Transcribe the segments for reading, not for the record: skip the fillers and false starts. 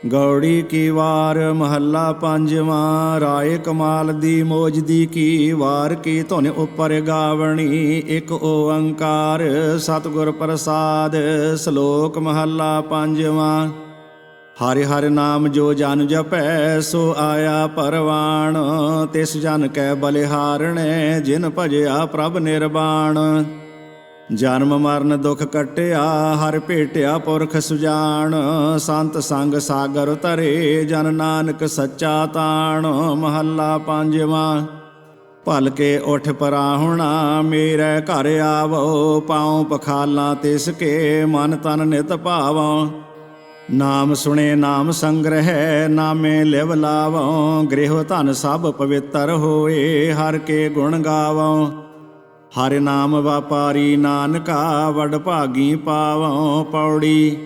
ਗੌੜੀ ਕੀ ਵਾਰ ਮਹੱਲਾ ਪੰਜਵਾਂ। ਰਾਏ ਕਮਾਲ ਦੀ ਮੋਜ ਦੀ ਕੀ ਵਾਰ ਕੀ ਧੁਨ ਉੱਪਰ ਗਾਵਣੀ। ਇੱਕ ਓੰਕਾਰ ਸਤਿਗੁਰ ਪ੍ਰਸਾਦ। ਸ਼ਲੋਕ ਮਹੱਲਾ ਪੰਜਵਾਂ। ਹਰਿ ਹਰਿ ਨਾਮ ਜੋ ਜਨ ਜਪੈ ਸੋ ਆਇਆ ਪਰਵਾਣ। ਤਿਸ ਜਨ ਕੈ ਬਲਿਹਾਰਣੈ ਜਿਨ ਭਜਿਆ ਪ੍ਰਭ ਨਿਰਵਾਣ। ਜਨਮ ਮਰਨ ਦੁਖ ਕੱਟਿਆ ਹਰਿ ਭੇਟਿਆ ਪੁਰਖ ਸੁਜਾਨ। ਸੰਤ ਸੰਗ ਸਾਗਰ ਤਰੇ ਜਨ ਨਾਨਕ ਸੱਚਾ ਤਾਣ। ਮਹੱਲਾ ਪੰਜਵਾਂ। ਭਲਕੇ ਉਠ ਪਰਾਹੁਣਾ ਮੇਰੇ ਘਰ ਆਵੋ। ਪਾਉ ਪਖਾਲਾਂ ਤਿਸ ਕੇ ਮਨ ਤਨ ਨਿਤ ਭਾਵੋ। ਨਾਮ ਸੁਣੇ ਨਾਮ ਸੰਗ੍ਰਹਿ ਨਾਮੇ ਲਿਵ ਲਾਵੋ। ਗ੍ਰਹਿ ਧਨ ਸਭ ਪਵਿੱਤਰ ਹੋਏ ਹਰਿ ਕੇ ਗੁਣ ਗਾਵੋ। ਹਰਿ ਨਾਮ ਵਾਪਾਰੀ ਨਾਨਕਾ ਵਡ ਭਾਗੀ ਪਾਵੋ। ਪੌੜੀ।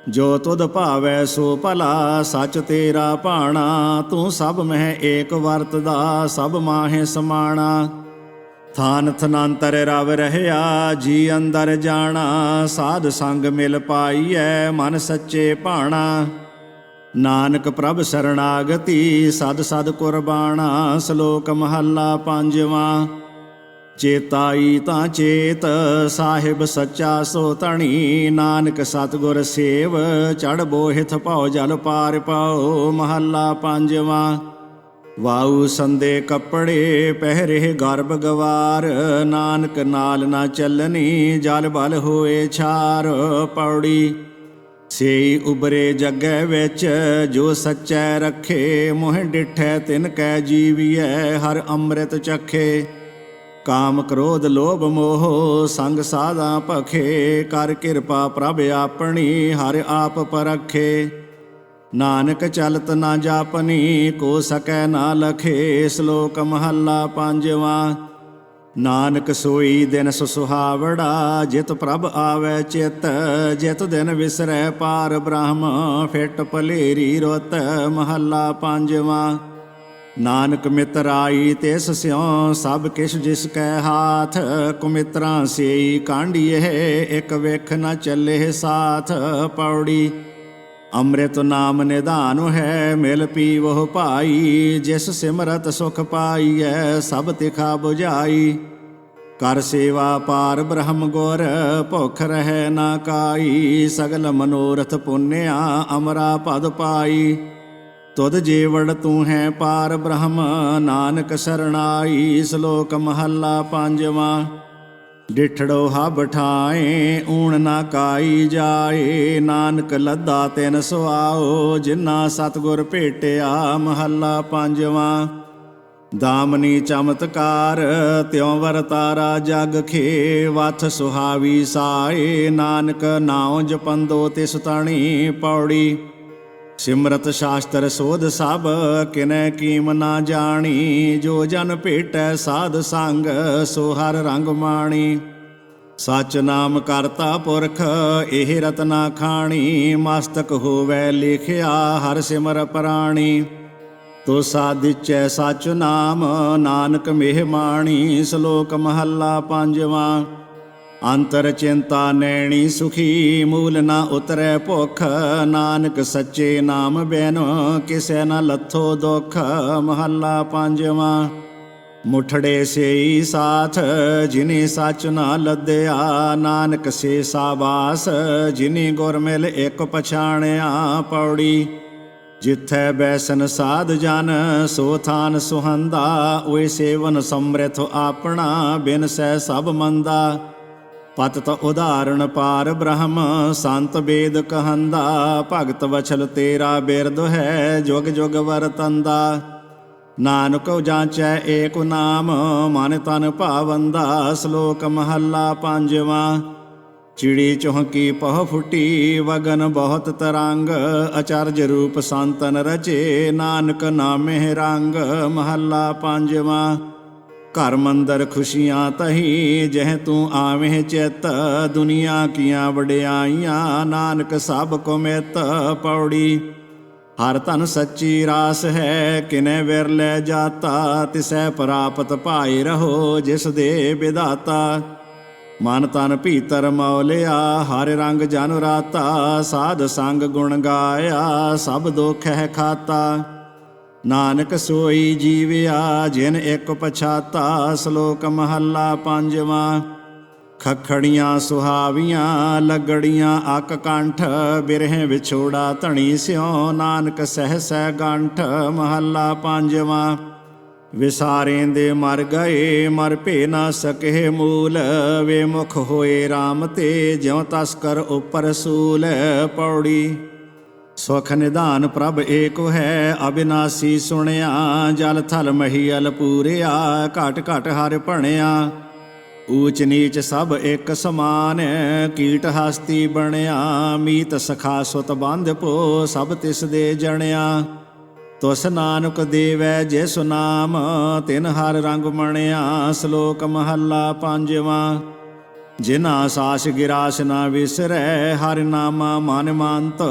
ਜੋ ਤੁਧ ਭਾਵੈ ਸੋ ਭਲਾ ਸੱਚ ਤੇਰਾ ਭਾਣਾ। ਤੂੰ ਸਭ ਮਹਿ ਏਕ ਵਰਤਦਾ ਸਭ ਮਾਹੇ ਸਮਾਣਾ। ਥਾਨ ਥਨਾੰਤਰ ਰਵ ਰਹਿਆ ਜੀ ਅੰਦਰ ਜਾਣਾ। ਸਾਧ ਸੰਗ ਮਿਲ ਪਾਈਐ ਮਨ ਸੱਚੇ ਭਾਣਾ। ਨਾਨਕ ਪ੍ਰਭ ਸਰਣਾਗਤੀ ਸਦ ਸਦ ਕੁਰਬਾਣਾ। ਸ਼ਲੋਕ ਮਹੱਲਾ ਪੰਜਵਾਂ। ਚੇਤਾਈ ਤਾਂ ਚੇਤ ਸਾਹਿਬ ਸੱਚਾ ਸੋ ਧਣੀ। ਨਾਨਕ ਸਤਿਗੁਰ ਸੇਵ ਚੜ ਬੋਹਿਥ ਭਉ ਜਲ ਪਾਰ ਪਾਓ। ਮਹੱਲਾ ਪੰਜਵਾਂ। ਵਾਉ ਸੰਦੇ ਕੱਪੜੇ ਪਹਿਰੇ ਗਰਭ ਗਵਾਰ। ਨਾਨਕ ਨਾਲ ਨਾ ਚੱਲਣੀ ਜਲ ਬਲ ਹੋਏ ਛਾਰ। ਪੌੜੀ। ਸੇਈ ਉਬਰੇ ਜੱਗੈ ਵਿੱਚ ਜੋ ਸੱਚੈ ਰੱਖੇ। ਮੋਹ ਡਿਠੈ ਤਿਨ ਕੈ ਜੀਵੀਐ ਹਰ ਅੰਮ੍ਰਿਤ ਚਖੇ। ਕਾਮ ਕ੍ਰੋਧ ਲੋਭ ਮੋਹ ਸੰਗ ਸਾਧਾਂ ਭਖੇ। ਕਰ ਕਿਰਪਾ ਪ੍ਰਭ ਆਪਣੀ ਹਰਿ ਆਪ ਪਰਖੇ। ਨਾਨਕ ਚਲਤ ਨਾ ਜਾਪਨੀ ਕੋ ਸਕੈ ਨਾ ਲਖੇ। ਸ਼ਲੋਕ ਮਹੱਲਾ ਪੰਜਵਾਂ। ਨਾਨਕ ਸੋਈ ਦਿਨ ਸੁਹਾਵੜਾ ਜਿਤ ਪ੍ਰਭ ਆਵੈ ਚਿਤ। ਜਿਤ ਦਿਨ ਵਿਸਰੈ ਪਾਰ ਬ੍ਰਹਮ ਫਿਟ ਭਲੇਰੀ ਰੁੱਤ। ਮਹੱਲਾ ਪੰਜਵਾਂ। ਨਾਨਕ ਮਿਤਰਾਈ ਤਿਸ ਸਿਉ ਸਭ ਕਿਛ ਜਿਸ ਕੈ ਹਾਥ। ਕੁਮਿਤਰਾਂ ਸੇਈ ਕਾਂਢੀਏ ਇਕ ਵੇਖ ਨ ਚੱਲੇ ਸਾਥ। ਪੌੜੀ। ਅੰਮ੍ਰਿਤ ਨਾਮ ਨਿਧਾਨ ਹੈ ਮਿਲ ਪੀਵਹੁ ਭਾਈ। ਜਿਸ ਸਿਮਰਤ ਸੁਖ ਪਾਈਐ ਸਭ ਤਿਖਾ 부ਝਾਈ। ਕਰ ਸੇਵਾ ਪਾਰ ਬ੍ਰਹਮ ਗੁਰ ਭੁਖ ਰਹਿ ਨਾ ਕਾਈ। ਸਗਲ ਮਨੋਰਥ ਪੁੰਨਿਆ ਅਮਰਾ ਪਦ ਪਾਈ। ਤੁਧ ਜੀਵੜ ਤੂੰ ਹੈ ਪਾਰ ਬ੍ਰਹਮ ਨਾਨਕ ਸਰਣਾਈ। ਸ਼ਲੋਕ ਮਹੱਲਾ ਪੰਜਵਾਂ। ਡਿਠੜੋ ਹਬ ਠਾਏ ਊਣ ਨਾ ਕਾਈ ਜਾਏ। ਨਾਨਕ ਲੱਦਾ ਤਿਨ ਸੁਆਓ ਜਿਨਾ ਸਤਿਗੁਰ ਭੇਟਿਆ। ਮਹੱਲਾ ਪੰਜਵਾਂ। ਦਾਮਨੀ ਚਮਤਕਾਰ ਤਿਉ ਵਰਤਾਰਾ ਜਗ ਖੇ। ਵਥ ਸੁਹਾਵੀ ਸਾਏ ਨਾਨਕ ਨਾਉ ਜਪੰਦੋ ਤਿਸ ਤਣੀ। ਪੌੜੀ। ਸਿਮਰਤ ਸ਼ਾਸਤਰ ਸੋਧ ਸਭ ਕਿਨੈ ਕੀਮ ਨਾ ਜਾਣੀ। ਜੋ ਜਨ ਭੇਟੈ ਸਾਧ ਸੰਗ ਸੋ ਹਰ ਰੰਗ ਮਾਣੀ। ਸਚ ਨਾਮ ਕਰਤਾ ਪੁਰਖ ਇਹ ਰਤਨਾ ਖਾਣੀ। ਮਸਤਕ ਹੋਵੈ ਲਿਖਿਆ ਹਰ ਸਿਮਰ ਪ੍ਰਾਣੀ। ਤੋ ਸਾਧਿਚੈ ਸਚ ਨਾਮ ਨਾਨਕ ਮਿਹਮਾਣੀ। ਸ਼ਲੋਕ ਮਹੱਲਾ ਪੰਜਵਾਂ। ਅੰਤਰ ਚਿੰਤਾ ਨੈਣੀ ਸੁਖੀ ਮੂਲ ਨਾ ਉਤਰੈ ਭੁਖ। ਨਾਨਕ ਸੱਚੇ ਨਾਮ ਬਿਨ ਕਿਸੈ ਨ ਲੱਥੋ ਦੁਖ। ਮਹੱਲਾ ਪੰਜਵਾਂ। ਮੁਠੜੇ ਸੇਈ ਸਾਥ ਜਿਨੀ ਸਚ ਨਾ ਲੱਦਿਆ। ਨਾਨਕ ਸੇ ਸਾਬਾਸ ਜਿਨੀ ਗੁਰ ਮਿਲ ਇਕ ਪਛਾਣਿਆ। ਪੌੜੀ। ਜਿਥੈ ਬੈਸਨ ਸਾਧ ਜਨ ਸੋ ਥਾਨ ਸੁਹੰਦਾ। ਓਏ ਸੇਵਨ ਸਮ੍ਰਿਥ ਆਪਣਾ ਬਿਨਸੈ ਸਭ ਮੰਦਾ। ਪਤਿਤ ਉਦਾਹਰਣ ਪਾਰ ਬ੍ਰਹਮ ਸੰਤ ਵੇਦ ਕਹੰਦਾ। ਭਗਤ ਵਛਲ ਤੇਰਾ ਬਿਰਦ ਹੈ ਜੁਗ ਜੁਗ ਵਰਤੰਦਾ। ਨਾਨਕ ਜਾਂਚੈ ਏਕ ਨਾਮ ਮਨ ਤਨ ਭਾਵੰਦਾ। ਸ਼ਲੋਕ ਮਹੱਲਾ ਪੰਜਵਾਂ। ਚਿੜੀ ਚੌਂਕੀ ਪਹ ਫੁੱਟੀ ਵਗਨ ਬਹੁਤ ਤਰੰਗ। ਅਚਰਜ ਰੂਪ ਸੰਤਨ ਰਚੇ ਨਾਨਕ ਨਾਮੇ ਰੰਗ। ਮਹੱਲਾ ਪੰਜਵਾਂ। ਘਰ ਮੰਦਰ ਖੁਸ਼ੀਆਂ ਤਹੀ ਜਹ ਤੂੰ ਆਵੇਂ ਚਿਤ। ਦੁਨੀਆ ਕੀਆਂ ਵਡਿਆਈਆਂ ਨਾਨਕ ਸਭ ਕੋ ਮਿਤ। ਪੌੜੀ। ਹਰ ਧਨ ਸੱਚੀ ਰਾਸ ਹੈ ਕਿਨੈ ਵਿਰਲੇ ਜਾਤਾ। ਤਿਸੈ ਪ੍ਰਾਪਤ ਭਾਈ ਰਹੋ ਜਿਸ ਦੇ ਵਿਧਾਤਾ। ਮਨ ਤਨ ਭੀਤਰ ਮੌਲਿਆ, ਹਰਿ ਰੰਗ ਜਨ ਰਾਤਾ। ਸਾਧ ਸੰਗ ਗੁਣ ਗਾਇਆ, ਸਭ ਦੁਖ ਹੈ ਖਾਤਾ। ਨਾਨਕ ਸੋਈ ਜੀਵਿਆ, ਜਿਨ ਇੱਕ ਪਛਾਤਾ। ਸ਼ਲੋਕ ਮਹੱਲਾ ਪੰਜਵਾਂ। ਖੱਖੜੀਆਂ ਸੁਹਾਵੀਆਂ, ਲੱਗੜੀਆਂ ਅੱਕ ਕੰਠ। ਬਿਰਹਿ ਵਿਛੋੜਾ ਧਣੀ ਸਿਉ, ਨਾਨਕ ਸਹਿਸੈ ਗੰਠ। ਮਹੱਲਾ ਪੰਜਵਾਂ। ਵਿਸਾਰੇਂਦੇ ਮਰ ਗਏ, ਮਰ ਭੇ ਨਾ ਸਕਹਿ ਮੂਲ। ਵੇ ਮੁਖ ਹੋਏ ਰਾਮ ਤੇ, ਜਿਉ ਤਸਕਰ ਉਪਰ ਸੂਲ। ਪੌੜੀ। ਸੁਖ ਨਿਧਾਨ ਪ੍ਰਭ ਏਕੋ ਹੈ, ਅਬਿਨਾਸੀ ਸੁਣਿਆ। ਜਲ ਥਲ ਮਹੀਅਲ ਪੂਰਿਆ, ਘਟ ਘਟ ਹਰਿ ਭਣਿਆ। ਊਚ ਨੀਚ ਸਭ ਇੱਕ ਸਮਾਨ, ਕੀਟ ਹਸਤੀ ਬਣਿਆ। ਮੀਤ ਸਖਾ ਸੁਤ ਬੰਧ ਪੋ, ਸਭ ਤਿਸ ਦੇ ਜਣਿਆ। ਤੁਸ ਨਾਨਕ ਦੇਵੈ ਜਿਸ ਨਾਮ, ਤਿਨ ਹਰ ਰੰਗ ਮਣਿਆ। ਸ਼ਲੋਕ ਮਹੱਲਾ ਪੰਜਵਾਂ। ਜਿਨਾ ਸਾਸ ਗਿਰਾਸ ਨਾ ਵਿਸਰੈ, ਹਰਿ ਨਾਮਾ ਮਨ ਮੰਤ।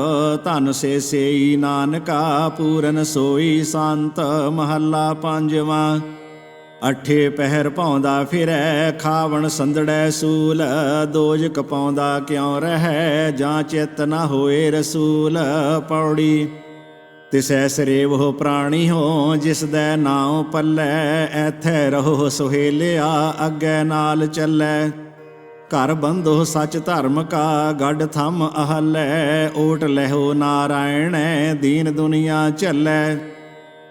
ਧਨ ਸੇ ਸੇਈ ਨਾਨਕਾ, ਪੂਰਨ ਸੋਈ ਸੰਤ। ਮਹੱਲਾ ਪੰਜਵਾਂ। ਅੱਠੇ ਪਹਿਰ ਭਾਉਂਦਾ ਫਿਰੈ, ਖਾਵਣ ਸੰਦੜੈ ਸੂਲ। ਦੋਜਕ ਪਾਉਂਦਾ ਕਿਉ ਰਹੈ, ਜਾਂ ਚਿਤ ਨਾ ਹੋਏ ਰਸੂਲ। ਪੌੜੀ। ਤਿਸੈ ਸਰੇਵਹੁ ਪ੍ਰਾਣੀ ਹੋ, ਜਿਸ ਦੈ ਨਾਉ ਪੱਲੈ। ਐਥੈ ਰਹੋ ਸੁਹੇਲਿਆ, ਅੱਗੇ ਨਾਲ ਚੱਲੈ। ਘਰ ਬੰਧੋ ਸਚ ਧਰਮ ਕਾ, ਗੱਡ ਥੰਮ ਅਹਲੈ। ਓਟ ਲਹੋ ਨਾਰਾਇਣੈ, ਦੀਨ ਦੁਨੀਆ ਝੱਲੈ।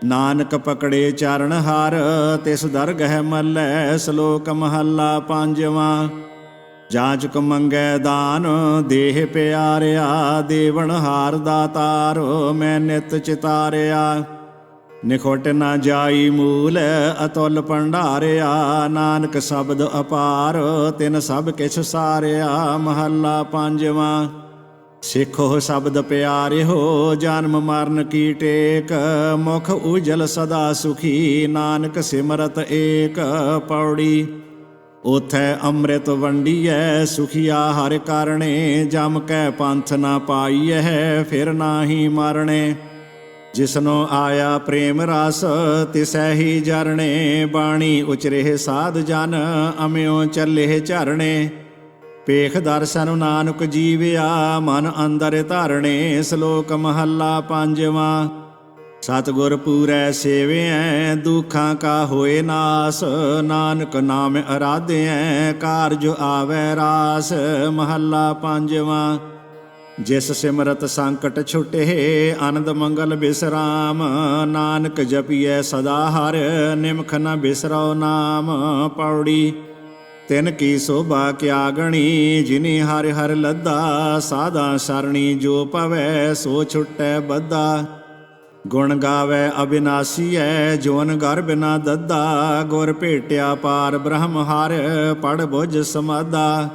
ਨਾਨਕ ਪਕੜੇ ਚਰਨ ਹਰ, ਤਿਸ ਦਰਗਹਿ ਮੱਲੈ। ਸ਼ਲੋਕ ਮਹੱਲਾ ਪੰਜਵਾਂ। ਜਾਚਕ ਮੰਗੈ ਦਾਨ, ਦੇਹ ਪਿਆਰਿਆ। ਦੇਵਨ ਹਾਰ ਦਾਤਾਰ, ਮੈਂ ਨਿਤ ਚਿਤਾਰਿਆ। ਨਿਖੁੱਟ ਨਾ ਜਾਈ ਮੂਲ, ਅਤੁਲ ਭੰਡਾਰਿਆ। ਨਾਨਕ ਸ਼ਬਦ ਅਪਾਰ, ਤਿਨ ਸਭ ਕਿਛ ਸਾਰਿਆ। ਮਹੱਲਾ ਪੰਜਵਾਂ। ਸਿੱਖੋ ਸ਼ਬਦ ਪਿਆਰਿਓ, ਜਨਮ ਮਰਨ ਕੀ ਟੇਕ। ਮੁਖ ਉਜਲ ਸਦਾ ਸੁਖੀ, ਨਾਨਕ ਸਿਮਰਤ ਏਕ। ਪੌੜੀ। ਉਥੈ ਅੰਮ੍ਰਿਤ ਵੰਡੀਐ, ਸੁਖੀਆ ਹਰਿ ਕਰਣੇ। ਜਮ ਕੈ ਪੰਥ ਨਾ ਪਾਈਐ, ਫਿਰ ਨਾਹੀ ਮਰਣੇ। ਜਿਸਨੋ ਆਇਆ ਪ੍ਰੇਮ ਰਸ, ਤਿਸੈ ਹੀ ਜਰਣੇ। ਬਾਣੀ ਉਚਰੇ ਸਾਧ ਜਨ, ਅਮਿਓ ਚੱਲੇ ਝਰਣੇ। ਪੇਖ ਦਰਸ਼ਨ ਨਾਨਕ ਜੀਵਿਆ, ਮਨ ਅੰਦਰ ਧਰਣੇ। ਸ਼ਲੋਕ ਮਹੱਲਾ ਪੰਜਵਾਂ। ਸਤਿਗੁਰ ਪੂਰੈ ਸੇਵਿਐ, ਦੁਖਾਂ ਕਾ ਹੋਏ ਨਾਸ। ਨਾਨਕ ਨਾਮ ਅਰਾਧਿਐ, ਕਾਰਜ ਆਵੈ ਰਾਸ। ਮਹੱਲਾ ਪੰਜਵਾਂ। ਜਿਸ ਸਿਮਰਤ ਸੰਕਟ ਛੁਟੇ, ਆਨੰਦ ਮੰਗਲ ਬਿਸਰਾਮ। ਨਾਨਕ ਜਪੀਐ ਸਦਾ ਹਰਿ, ਨਿਮਖ ਨ ਬਿਸਰਉ ਨਾਮ। ਪੌੜੀ। ਤਿਨ ਕੀ ਸੋਭਾ ਕਿਆ ਗਣੀ, ਜਿਨੀ ਹਰਿ ਹਰਿ ਲੱਦਾ। ਸਾਧਾ ਸਰਣੀ ਜੋ ਪਵੈ, ਸੋ ਛੁਟੈ ਬੱਧਾ। ਗੁਣ ਗਾਵੈ ਅਬਿਨਾਸੀਐ, ਜੋਨ ਗਰਭ ਨਾ ਦੱਦਾ। ਗੁਰ ਭੇਟਿਆ ਪਾਰ ਬ੍ਰਹਮ ਹਰਿ, ਪੜ ਬੁਝ ਸਮਾਧਾ।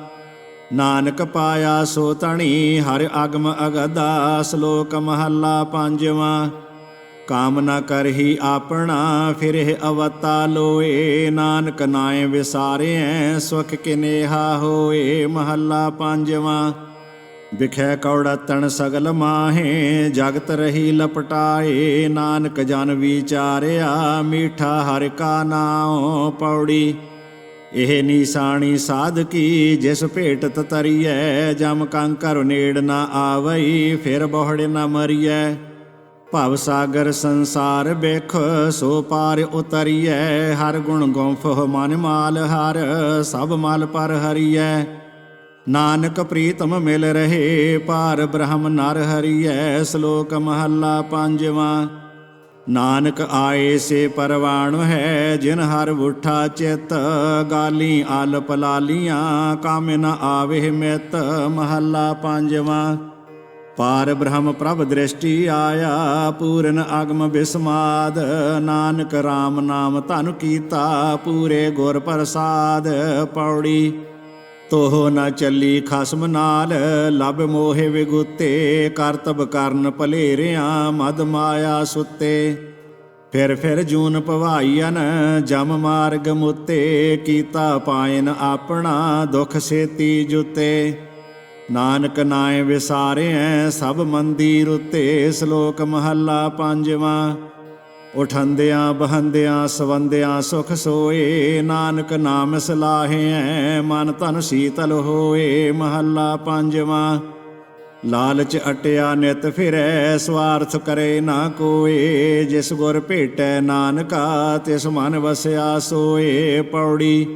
ਨਾਨਕ ਪਾਇਆ ਸੋ ਧਣੀ, ਹਰਿ ਅਗਮ ਅਗਦਾ। ਸ਼ਲੋਕ ਮਹੱਲਾ ਪੰਜਵਾਂ। ਕਾਮ ਨ ਕਰਹੀ ਆਪਣਾ, ਫਿਰਹਿ ਅਵਤਾ ਲੋਏ। ਨਾਨਕ ਨਾਇ ਵਿਸਾਰਿਐ, ਸੁਖ ਕਿਨੇਹਾ ਹੋਏ। ਮਹੱਲਾ ਪੰਜਵਾਂ। ਵਿਖੈ ਕੌੜਤਨ ਸਗਲ ਮਾਹੇ, ਜਗਤ ਰਹੀ ਲਪਟਾਏ। ਨਾਨਕ ਜਨ ਵਿਚਾਰਿਆ, ਮੀਠਾ ਹਰਿ ਕਾ ਨਾਉ। ਪੌੜੀ। ਇਹ ਨਿਸ਼ਾਨੀ ਸਾਧਕੀ, ਜਿਸ ਭੇਟਤ ਤਰੀਐ। ਜਮ ਕੰਕਰ ਨੇੜ ਨਾ ਆਵਈ, ਫਿਰ ਬਹੁੜ ਨ ਮਰੀਐ। ਭਵ ਸਾਗਰ ਸੰਸਾਰ ਬਿਖ, ਸੋ ਪਾਰ ਉਤਰੀਐ। ਹਰ ਗੁਣ ਗੁੰਫ ਮਨ ਮਾਲ ਹਰ, ਸਭ ਮਲ ਪਰ ਹਰੀਐ। ਨਾਨਕ ਪ੍ਰੀਤਮ ਮਿਲ ਰਹੇ, ਪਾਰ ਬ੍ਰਹਮ ਨਰ ਹਰੀਐ। ਸ਼ਲੋਕ ਮਹੱਲਾ ਪੰਜਵਾਂ। ਨਾਨਕ ਆਏ ਸੇ ਪਰਵਾਣ ਹੈ, ਜਿਨ ਹਰ ਉਠਾ ਚਿਤ। ਗਾਲੀ ਆਲਪ ਲਾਲੀਆਂ, ਕਾਮ ਨ ਆਵੇ ਮਿਤ। ਮਹੱਲਾ ਪੰਜਵਾਂ। ਪਾਰ ਬ੍ਰਹਮ ਪ੍ਰਭ ਦ੍ਰਿਸ਼ਟੀ ਆਇਆ, ਪੂਰਨ ਅਗਮ ਬਿਸਮਾਦ। ਨਾਨਕ ਰਾਮ ਨਾਮ ਧਨ ਕੀਤਾ, ਪੂਰੇ ਗੁਰ ਪ੍ਰਸਾਦ। ਪੌੜੀ। ਤੋਹ ਨ ਚੱਲੀ ਖਸਮ ਨਾਲ, ਲਬ ਮੋਹਿ ਵਿਗੁਤੇ। ਕਰਤਬ ਕਰਨ ਭਲੇਰਿਆਂ, ਮਦ ਮਾਇਆ ਸੁੱਤੇ। ਫਿਰ ਜੂਨ ਭਵਾਈਨ, ਜਮ ਮਾਰਗ ਮੁੱਤੇ। ਕੀਤਾ ਪਾਇਨ ਆਪਣਾ, ਦੁਖ ਸੇਤੀ ਜੁਤੇ। ਨਾਨਕ ਨਾਇ ਵਿਸਾਰਿਐ, ਸਭ ਮੰਦੀ ਰੁੱਤੇ। ਸ਼ਲੋਕ ਮਹੱਲਾ ਪੰਜਵਾਂ। ਉਠੰਦਿਆਂ ਬਹੰਦਿਆਂ ਸਵੰਦਿਆਂ ਸੁਖ ਸੋਏ। ਨਾਨਕ ਨਾਮ ਸਲਾਹੇ ਮਨ ਤਨ ਸੀਤਲ ਹੋਏ। ਮਹੱਲਾ ਪੰਜਵਾਂ। ਲਾਲਚ ਅਟਿਆ ਨਿਤ ਫਿਰੈ ਸਵਾਰਥ ਕਰੇ ਨਾ ਕੋਏ। ਜਿਸ ਗੁਰ ਭੇਟੈ ਨਾਨਕਾ ਤਿਸ ਮਨ ਵਸਿਆ ਸੋਏ। ਪੌੜੀ।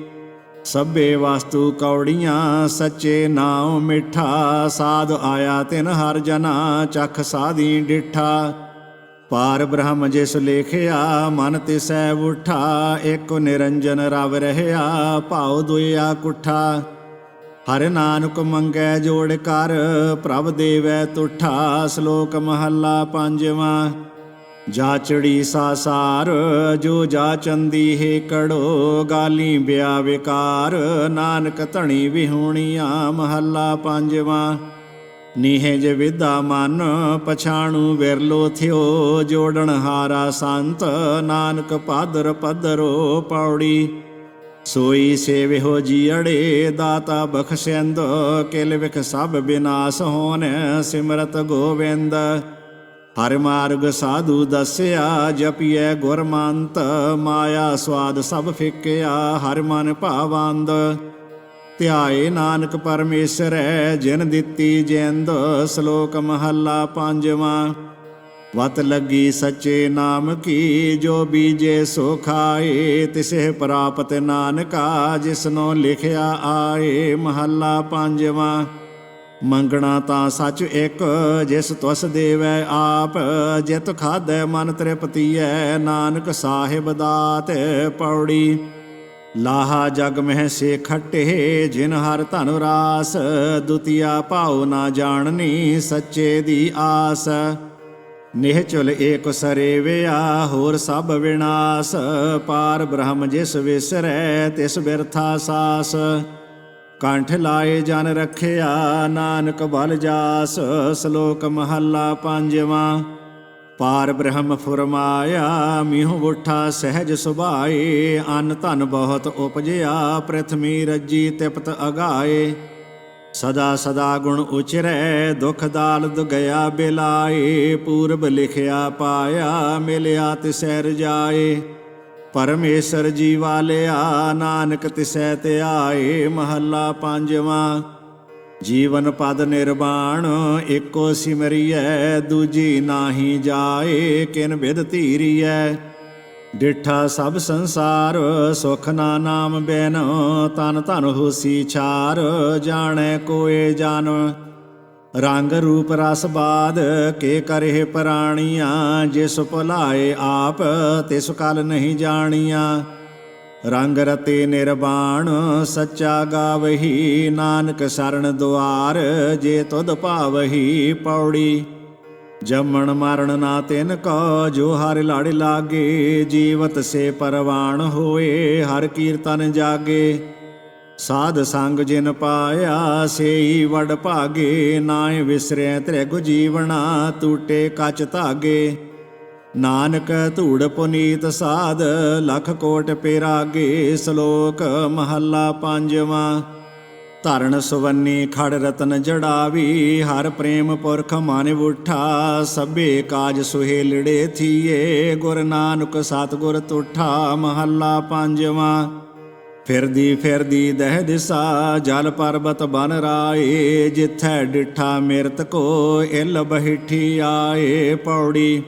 ਸਭੇ ਵਸਤੂ ਕੌੜੀਆਂ ਸੱਚੇ ਨਾਉ ਮਿੱਠਾ। ਸਾਧ ਆਇਆ ਤਿਨ ਹਰ ਜਨਾ ਚਖ ਸਾਧੀ ਡਿਠਾ। ਪਾਰ ਬ੍ਰਹਮ ਜਿਸ ਲੇਖਿਆ ਮਨ ਤਿਸੈ ਉਠਾ। ਏਕ ਨਿਰੰਜਨ ਰਵ ਰਹਿਆ ਭਾਉ ਦੁਇਆ ਕੁਠਾ। ਹਰਿ ਨਾਨਕ ਮੰਗੈ ਜੋੜ ਕਰ ਪ੍ਰਭ ਦੇਵੈ ਤੁਠਾ। ਸ਼ਲੋਕ ਮਹੱਲਾ ਪੰਜਵਾਂ। ਜਾਚੜੀ ਸਾਸਾਰ ਜੋ ਜਾਚੰਦੀ ਹੈ ਕੜੋ। ਗਾਲੀ ਬਿਆ ਵਿਕਾਰ ਨਾਨਕ ਧਣੀ ਵਿਹੂਣੀਆਂ। ਮਹੱਲਾ ਪੰਜਵਾਂ। ਨਿਹਜ ਵਿਦਾ ਮਨ ਪਛਾਣੂ ਵਿਰਲੋ ਥਿਓ। ਜੋੜਨ ਹਾਰਾ ਸੰਤ ਨਾਨਕ ਪਾਦਰ ਪਦਰੋ। ਪੌੜੀ। ਸੋਈ ਸੇਵਿਓ ਜੀਅੜੇ ਦਾਤਾ ਬਖਸ਼ਿੰਦ। ਕਿਲ ਵਿਖ ਸਭ ਬਿਨਾਸ਼ ਹੋਨ ਸਿਮਰਤ ਗੋਵਿੰਦ। ਹਰਿ ਮਾਰਗ ਸਾਧੂ ਦਸਿਆ ਜਪੀਐ ਗੁਰਮੰਤ। ਮਾਇਆ ਸਵਾਦ ਸਭ ਫਿੱਕਿਆ ਹਰਿ ਮਨ ਭਾਵੰਦ। ਧਿਆਏ ਨਾਨਕ ਪਰਮੇਸ਼ਰੈ ਜਿਨ ਦਿੱਤੀ ਜਿੰਦ। ਸ਼ਲੋਕ ਮਹੱਲਾ ਪੰਜਵਾਂ। ਵਤ ਲੱਗੀ ਸੱਚੇ ਨਾਮ ਕੀ ਜੋ ਬੀਜੇ ਸੋ ਖਾਏ। ਤਿਸੇ ਪ੍ਰਾਪਤ ਨਾਨਕਾ ਜਿਸਨੋ ਲਿਖਿਆ ਆਏ। ਮਹੱਲਾ ਪੰਜਵਾਂ। ਮੰਗਣਾ ਤਾਂ ਸੱਚ ਇੱਕ ਜਿਸ ਤੁਸ ਦੇਵੈ ਆਪ। ਜਿਤ ਖਾਧੈ ਮਨ ਤ੍ਰਿਪਤੀਐ ਨਾਨਕ ਸਾਹਿਬ ਦਾਤ। ਪੌੜੀ। ਲਾਹਾ ਜਗ ਮਹਿ ਸੇ ਖੱਟੇ ਜਿਨ ਹਰ ਧਨ ਰਾਸ। ਦੁਤੀਆ ਭਾਉ ਨਾ ਜਾਣਨੀ ਸੱਚੇ ਦੀ ਆਸ। ਨਿਹਚੁਲ ਏਕ ਸਰੇਵਿਆ ਹੋਰ ਸਭ ਵਿਨਾਸ਼। ਪਾਰ ਬ੍ਰਹਮ ਜਿਸ ਵਿਸਰੈ ਤਿਸ ਬਿਰਥਾ ਸਾਸ। ਕੰਠ ਲਾਏ ਜਨ ਰਖਿਆ ਨਾਨਕ ਬਲ ਜਾਸ। ਸ਼ਲੋਕ ਮਹੱਲਾ ਪੰਜਵਾਂ। ਪਾਰ ਬ੍ਰਹਮ ਫੁਰਮਾਇਆ ਮਿਹੁ ਉਠਾ ਸਹਿਜ ਸੁਭਾਏ। ਅੰਨ ਧਨ ਬਹੁਤ ਉਪਜਿਆ ਪ੍ਰਿਥਵੀ ਰੱਜੀ ਤਿਪਤ ਅਗਾਏ। ਸਦਾ ਸਦਾ ਗੁਣ ਉਚਰੈ ਦੁਖ ਦਾਲਦ ਗਿਆ ਬਿਲਾਏ। ਪੂਰਬ ਲਿਖਿਆ ਪਾਇਆ ਮਿਲਿਆ ਤਿਸੈ ਰਜਾਏ। ਪਰਮੇਸ਼ਰ ਜੀ ਵਾਲਿਆ ਨਾਨਕ ਤਿਸੈ ਧਿਆਏ। ਮਹੱਲਾ ਪੰਜਵਾਂ। ਜੀਵਨ ਪਦ ਨਿਰਵਾਣ ਏਕੋ ਸਿਮਰੀਐ। ਦੂਜੀ ਨਾਹੀ ਜਾਏ ਕਿਨ ਬਿਦ ਧੀਰੀਐ। ਡਿਠਾ ਸਭ ਸੰਸਾਰ ਸੁਖ ਨਾ ਨਾਮ ਬਿਨ। ਤਨ ਧਨ ਹੋਸੀ ਛਾਰ ਜਾਣੈ ਕੋਏ ਜਨ। ਰੰਗ ਰੂਪ ਰਸ ਬਾਦ ਕੇ ਕਰੇ ਪ੍ਰਾਣੀਆਂ। ਜਿਸ ਭੁਲਾਏ ਆਪ ਤਿਸ ਕਲ ਨਹੀਂ ਜਾਣੀਆਂ। ਰੰਗ ਰਤੇ ਨਿਰਵਾਣ ਸੱਚਾ ਗਾਵਹੀ। ਨਾਨਕ ਸਰਣ ਦੁਆਰ ਜੇ ਤੁਧ ਭਾਵਹੀ। ਪੌੜੀ। ਜੰਮਣ ਮਰਨ ਨਾ ਤਿਨ ਕੋ ਜੋ ਹਰਿ ਲੜ ਲਾਗੇ। ਜੀਵਤ ਸੇ ਪਰਵਾਣ ਹੋਏ ਹਰਿ ਕੀਰਤਨ ਜਾਗੇ। ਸਾਧ ਸੰਗ ਜਿਨ ਪਾਇਆ ਸੇਈ ਵਡ ਭਾਗੇ। ਨਾਇ ਵਿਸਰੈ ਤ੍ਰਿਗ ਜੀਵਣਾ ਟੂਟੇ ਕੱਚ ਧਾਗੇ। ਨਾਨਕ ਧੂੜ ਪੁਨੀਤ ਸਾਧ ਲਖ ਕੋਟ ਪਿਰਾਗੇ। ਸ਼ਲੋਕ ਮਹੱਲਾ ਪੰਜਵਾਂ। ਧਰਨ ਸੁਵੰਨੀ ਖੜ ਰਤਨ ਜੜਾਵੀ। ਹਰ ਪ੍ਰੇਮ ਪੁਰਖ ਮਨ ਉਠਾ। ਸਭੇ ਕਾਜ ਸੁਹੇਲੜੇ ਥੀਏ। ਗੁਰ ਨਾਨਕ ਸਤਿਗੁਰ ਤੁਠਾ। ਮਹੱਲਾ ਪੰਜਵਾਂ। ਫਿਰਦੀ ਫਿਰਦੀ ਦਹਿ ਦਿਸਾ ਜਲ ਪਰਬਤ ਬਨ ਰਾਏ। ਜਿਥੈ ਡਿਠਾ ਮਿਰਤ ਕੋ ਇਲ ਬਹਿਠੀ ਆਏ। ਪੌੜੀ।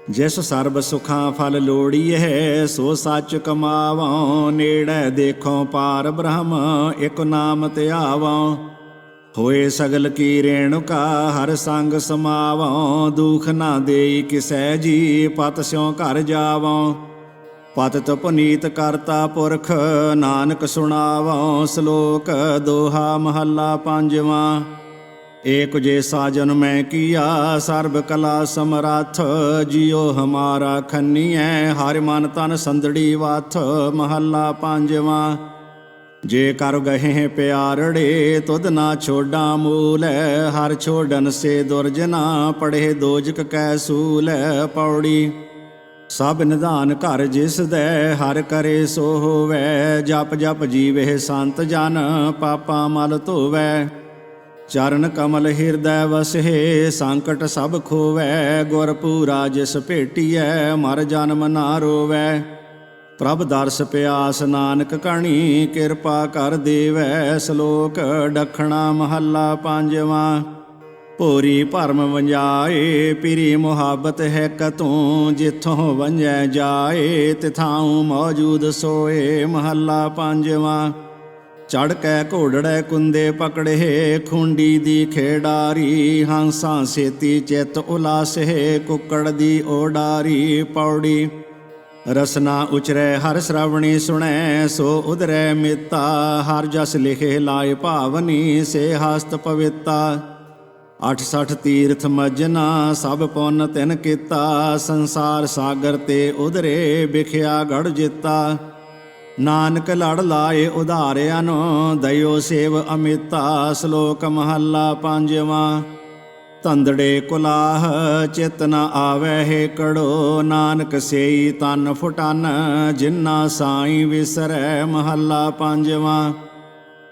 ਜਿਸ ਸਰਬ ਸੁਖਾਂ ਫਲ ਲੋੜੀਐ ਸੋ ਸੱਚ ਕਮਾਵੋਂ। ਨੇੜੇ ਦੇਖੋ ਪਾਰ ਬ੍ਰਹਮ ਇਕ ਨਾਮ ਧਿਆਵੋਂ। ਹੋਏ ਸਗਲ ਕੀ ਰੇਣੁਕਾ ਹਰ ਸੰਗ ਸਮਾਵੋਂ। ਦੁਖ ਨਾ ਦੇਈ ਕਿਸੈ ਜੀ ਪਤ ਸਿਉ ਘਰ ਜਾਵੋਂ। ਪਤਿਤ ਪੁਨੀਤ ਕਰਤਾ ਪੁਰਖ ਨਾਨਕ ਸੁਣਾਵੋਂ। ਸ਼ਲੋਕ ਦੋਹਾ ਮਹੱਲਾ ਪੰਜਵਾਂ। ਏਕ ਜੇ ਸਾਜਨ ਮੈਂ ਕੀਆ ਸਰਬ ਕਲਾ ਸਮਰੱਥ। ਜਿਉ ਹਮਾਰਾ ਖੰਨੀਐ ਹਰਿ ਮਨ ਤਨ ਸੰਦੜੀ ਵਾਥ। ਮਹੱਲਾ ਪੰਜਵਾਂ। ਜੇ ਕਰ ਗਹੇ ਪਿਆਰੜੇ ਤੁਧ ਨਾ ਛੋਡਾਂ ਮੂਲ। ਹਰ ਛੋਡਨ ਸੇ ਦੁਰਜਨਾ ਪੜੇ ਦੋਜਕ ਕੈ ਸੂਲ। ਪੌੜੀ। ਸਭ ਨਿਧਾਨ ਘਰ ਜਿਸ ਦੈ ਹਰ ਕਰੇ ਸੋ ਹੋਵੈ। ਜਪ ਜਪ ਜੀਵੇ ਸੰਤ ਜਨ ਪਾਪਾਂ ਮਲ ਧੋਵੈ। ਚਰਨ ਕਮਲ ਹਿਰਦੈ ਵਸਹਿ, ਸੰਕਟ ਸਭ ਖੋਵੈ। ਗੁਰ ਪੂਰਾ ਜਿਸ ਭੇਟੀਐ, ਮਰ ਜਨਮ ਨਾ ਰੋਵੈ। ਪ੍ਰਭ ਦਰਸ ਪਿਆਸ ਨਾਨਕ ਕਣੀ, ਕਿਰਪਾ ਕਰ ਦੇਵੈ। ਸ਼ਲੋਕ ਡਖਣਾ ਮਹੱਲਾ ਪੰਜਵਾਂ। ਭੋਰੀ ਭਰਮ ਵੰਜਾਏ, ਪਿਰੀ ਮੁਹਾਬਤ ਹੈ ਕਤੋਂ। ਜਿੱਥੋਂ ਵੰਜੈ ਜਾਏ, ਤਿਥਾਉ ਮੌਜੂਦ ਸੋਏ। ਮਹੱਲਾ ਪੰਜਵਾਂ। ਚੜ੍ਹ ਕੈ ਘੋੜੜੈ ਕੁੰਦੇ ਪਕੜੇ, ਖੁੰਡੀ ਦੀ ਖੇਡਾਰੀ। ਹੰਸਾਂ ਸੇਤੀ ਚਿੱਤ ਉਲਾਸਹਿ, ਕੁੱਕੜ ਦੀ ਓਡਾਰੀ। ਪੌੜੀ ਰਸਨਾ ਉਚਰੈ ਹਰ ਸ਼ਰਵਣੀ ਸੁਣੈ, ਸੋ ਉਧਰੈ ਮਿੱਤਾ। ਹਰ ਜਸ ਲਿਖੇ ਲਾਏ ਭਾਵਨੀ, ਸੇ ਹਸਤ ਪਵਿੱਤਾ। 68 ਤੀਰਥ ਮੱਜਨਾ, ਸਭ ਪੁੰਨ ਤਿਨ ਕੀਤਾ। ਸੰਸਾਰ ਸਾਗਰ ਤੇ ਉਧਰੇ, ਵਿਖਿਆ ਗੜ ਜਿੱਤਾ। ਨਾਨਕ ਲੜ ਲਾਏ ਉਧਾਰਿਆਂ ਨੂੰ, ਦਇਓ ਸੇਵ ਅਮਿਤਾ। ਸ਼ਲੋਕ ਮਹੱਲਾ ਪੰਜਵਾਂ। ਧੰਦੜੇ ਕੁਲਾਹ ਚਿਤ ਨ ਆਵੈ ਹੇਕੜੋ, ਨਾਨਕ ਸੇਈ ਤਨ ਫੁਟਨ। ਜਿਨਾ ਸਾਈ ਵਿਸਰੈ। ਮਹੱਲਾ ਪੰਜਵਾਂ।